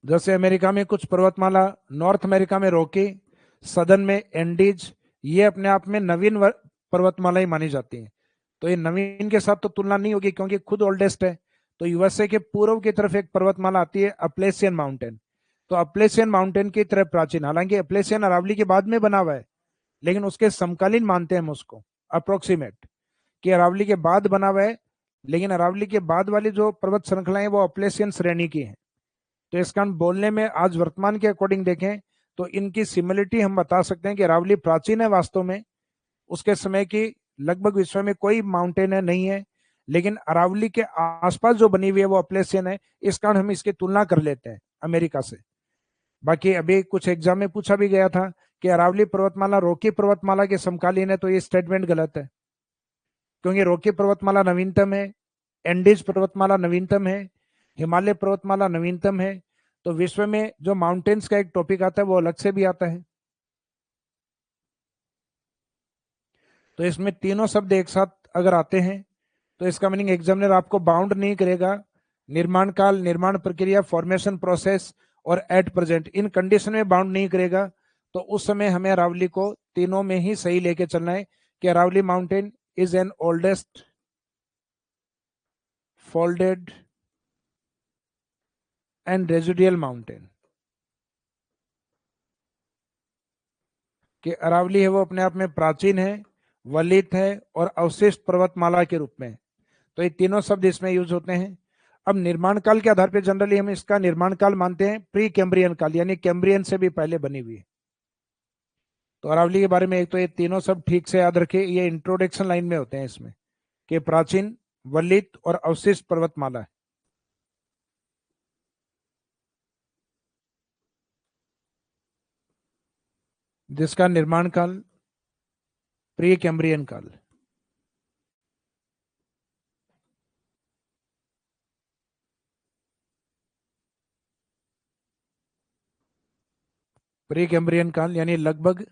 जैसे अमेरिका में कुछ पर्वतमाला, नॉर्थ अमेरिका में रॉकी, सदर्न में एंडीज, ये अपने आप में नवीन पर्वतमाला ही मानी जाती हैं। तो ये नवीन के साथ तो तुलना नहीं होगी क्योंकि खुद ओल्डेस्ट है। तो यूएसए के पूर्व की तरफ एक पर्वतमाला आती है अपलेशियन माउंटेन। तो अपलेशियन माउंटेन की तरफ प्राचीन, हालांकि अपलेशियन अरावली के बाद में बना हुआ है, लेकिन उसके समकालीन मानते हैं हम उसको, अप्रोक्सीमेट, कि अरावली के बाद बना हुआ है। लेकिन अरावली के बाद वाली जो पर्वत श्रृंखलाएं वो अपलेशियन श्रेणी की हैं। तो इसका हम बोलने में आज वर्तमान के अकॉर्डिंग देखें तो इनकी सिमिलरिटी हम बता सकते हैं कि अरावली प्राचीन है वास्तव में, उसके समय की लगभग विश्व में कोई माउंटेन है नहीं है। लेकिन अरावली के आसपास जो बनी हुई है वो अपलेशियन है, इस कारण हम इसकी तुलना कर लेते हैं अमेरिका से। बाकी अभी कुछ एग्जाम में पूछा भी गया था कि अरावली पर्वतमाला रॉकी पर्वतमाला के समकालीन है, तो ये स्टेटमेंट गलत है, क्योंकि रॉकी पर्वतमाला नवीनतम है, एंडीज पर्वतमाला नवीनतम है, हिमालय पर्वतमाला नवीनतम है। तो विश्व में जो माउंटेन्स का एक टॉपिक आता है वो अलग से भी आता है। तो इसमें तीनों शब्द एक साथ अगर आते हैं तो इसका मीनिंग एग्जामिनर आपको बाउंड नहीं करेगा। निर्माण काल, निर्माण प्रक्रिया, फॉर्मेशन प्रोसेस और एट प्रेजेंट, इन कंडीशन में बाउंड नहीं करेगा। तो उस समय हमें अरावली को तीनों में ही सही लेके चलना है कि Aravalli mountain is an oldest folded and residual mountain. कि अरावली है वो अपने आप में प्राचीन है, वलित है और अवशिष्ट पर्वतमाला के रूप में। तो ये तीनों शब्द इसमें यूज होते हैं। अब निर्माण काल के आधार पर जनरली हम इसका निर्माण काल मानते हैं प्री कैम्ब्रियन काल, यानी कैम्ब्रियन से भी पहले बनी हुई है। तो अरावली के बारे में एक तो ये तीनों शब्द ठीक से याद रखिए, ये इंट्रोडक्शन लाइन में होते हैं इसमें, कि प्राचीन, वलित और अवशिष्ट पर्वतमाला है। जिसका निर्माण काल प्री कैम्ब्रियन काल। प्री कैम्ब्रियन काल यानी लगभग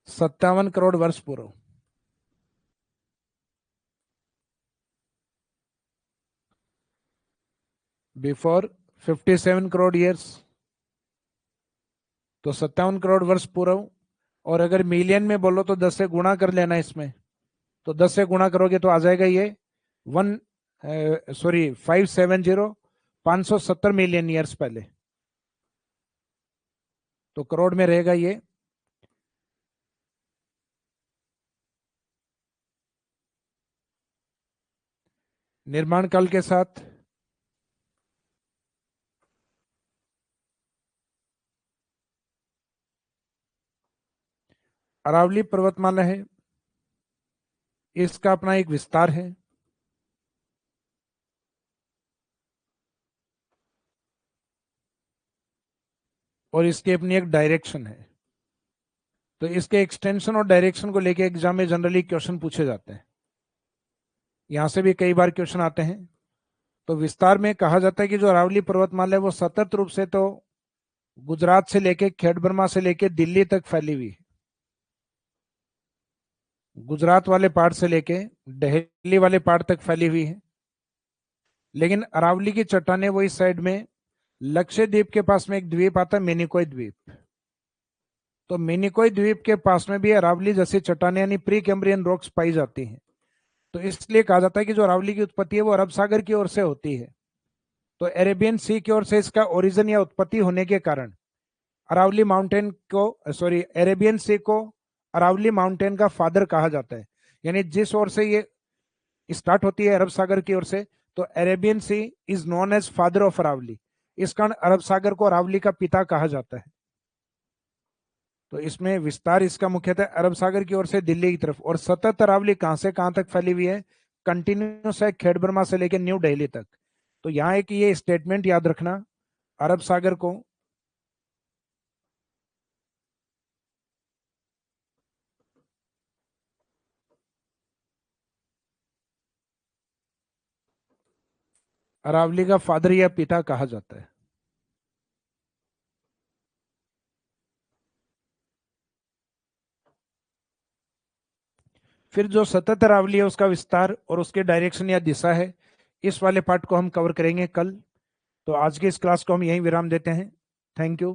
57 करोड़ वर्ष पूर्व। बिफोर 57 करोड़ ईयर्स, तो 57 करोड़ वर्ष पूर्व। और अगर मिलियन में बोलो तो 10 से गुणा कर लेना इसमें, तो 10 से गुणा करोगे तो आ जाएगा ये 570 मिलियन ईयर्स पहले, तो करोड़ में रहेगा ये। निर्माण काल के साथ अरावली पर्वतमाला है, इसका अपना एक विस्तार है। और इसकी अपनी एक डायरेक्शन है। तो इसके एक्सटेंशन और डायरेक्शन को लेके एग्जाम में जनरली क्वेश्चन पूछे जाते हैं, यहां से भी कई बार क्वेश्चन आते हैं। तो विस्तार में कहा जाता है कि जो अरावली पर्वतमाला है वो सतत रूप से तो गुजरात से लेके खेड़ब्रह्मा से लेके दिल्ली तक फैली हुई है। गुजरात वाले पार्ट से लेके दिल्ली वाले पार्ट तक फैली हुई है। लेकिन अरावली की चट्टानें वो इस साइड में लक्षद्वीप के पास में एक द्वीप आता है मिनिकोय द्वीप, तो मिनिकोय द्वीप के पास में भी अरावली जैसी चट्टानें यानी प्री कैम्ब्रियन रॉक्स पाई जाती हैं। तो इसलिए कहा जाता है कि जो अरावली की उत्पत्ति है वो अरब सागर की ओर से होती है। तो अरेबियन सी की ओर से इसका ओरिजिन या उत्पत्ति होने के कारण अरावली माउंटेन को अरेबियन सी को अरावली माउंटेन का फादर कहा जाता है। यानी जिस ओर से ये स्टार्ट होती है अरब सागर की ओर से, तो Arabian sea is known as father of Aravalli. इस कारण अरब सागर को अरावली का पिता कहा जाता है। तो इसमें विस्तार इसका मुख्यतः अरब सागर की ओर से दिल्ली की तरफ, और सतत अरावली कहां से कहां तक फैली हुई है, कंटिन्यूस है खेड़ब्रह्मा से लेकर न्यू दिल्ली तक। तो यहां एक ये स्टेटमेंट याद रखना, अरब सागर को अरावली का फादर या पिता कहा जाता है। फिर जो सतत अरावली है उसका विस्तार और उसके डायरेक्शन या दिशा है, इस वाले पार्ट को हम कवर करेंगे कल। तो आज के इस क्लास को हम यहीं विराम देते हैं। Thank you.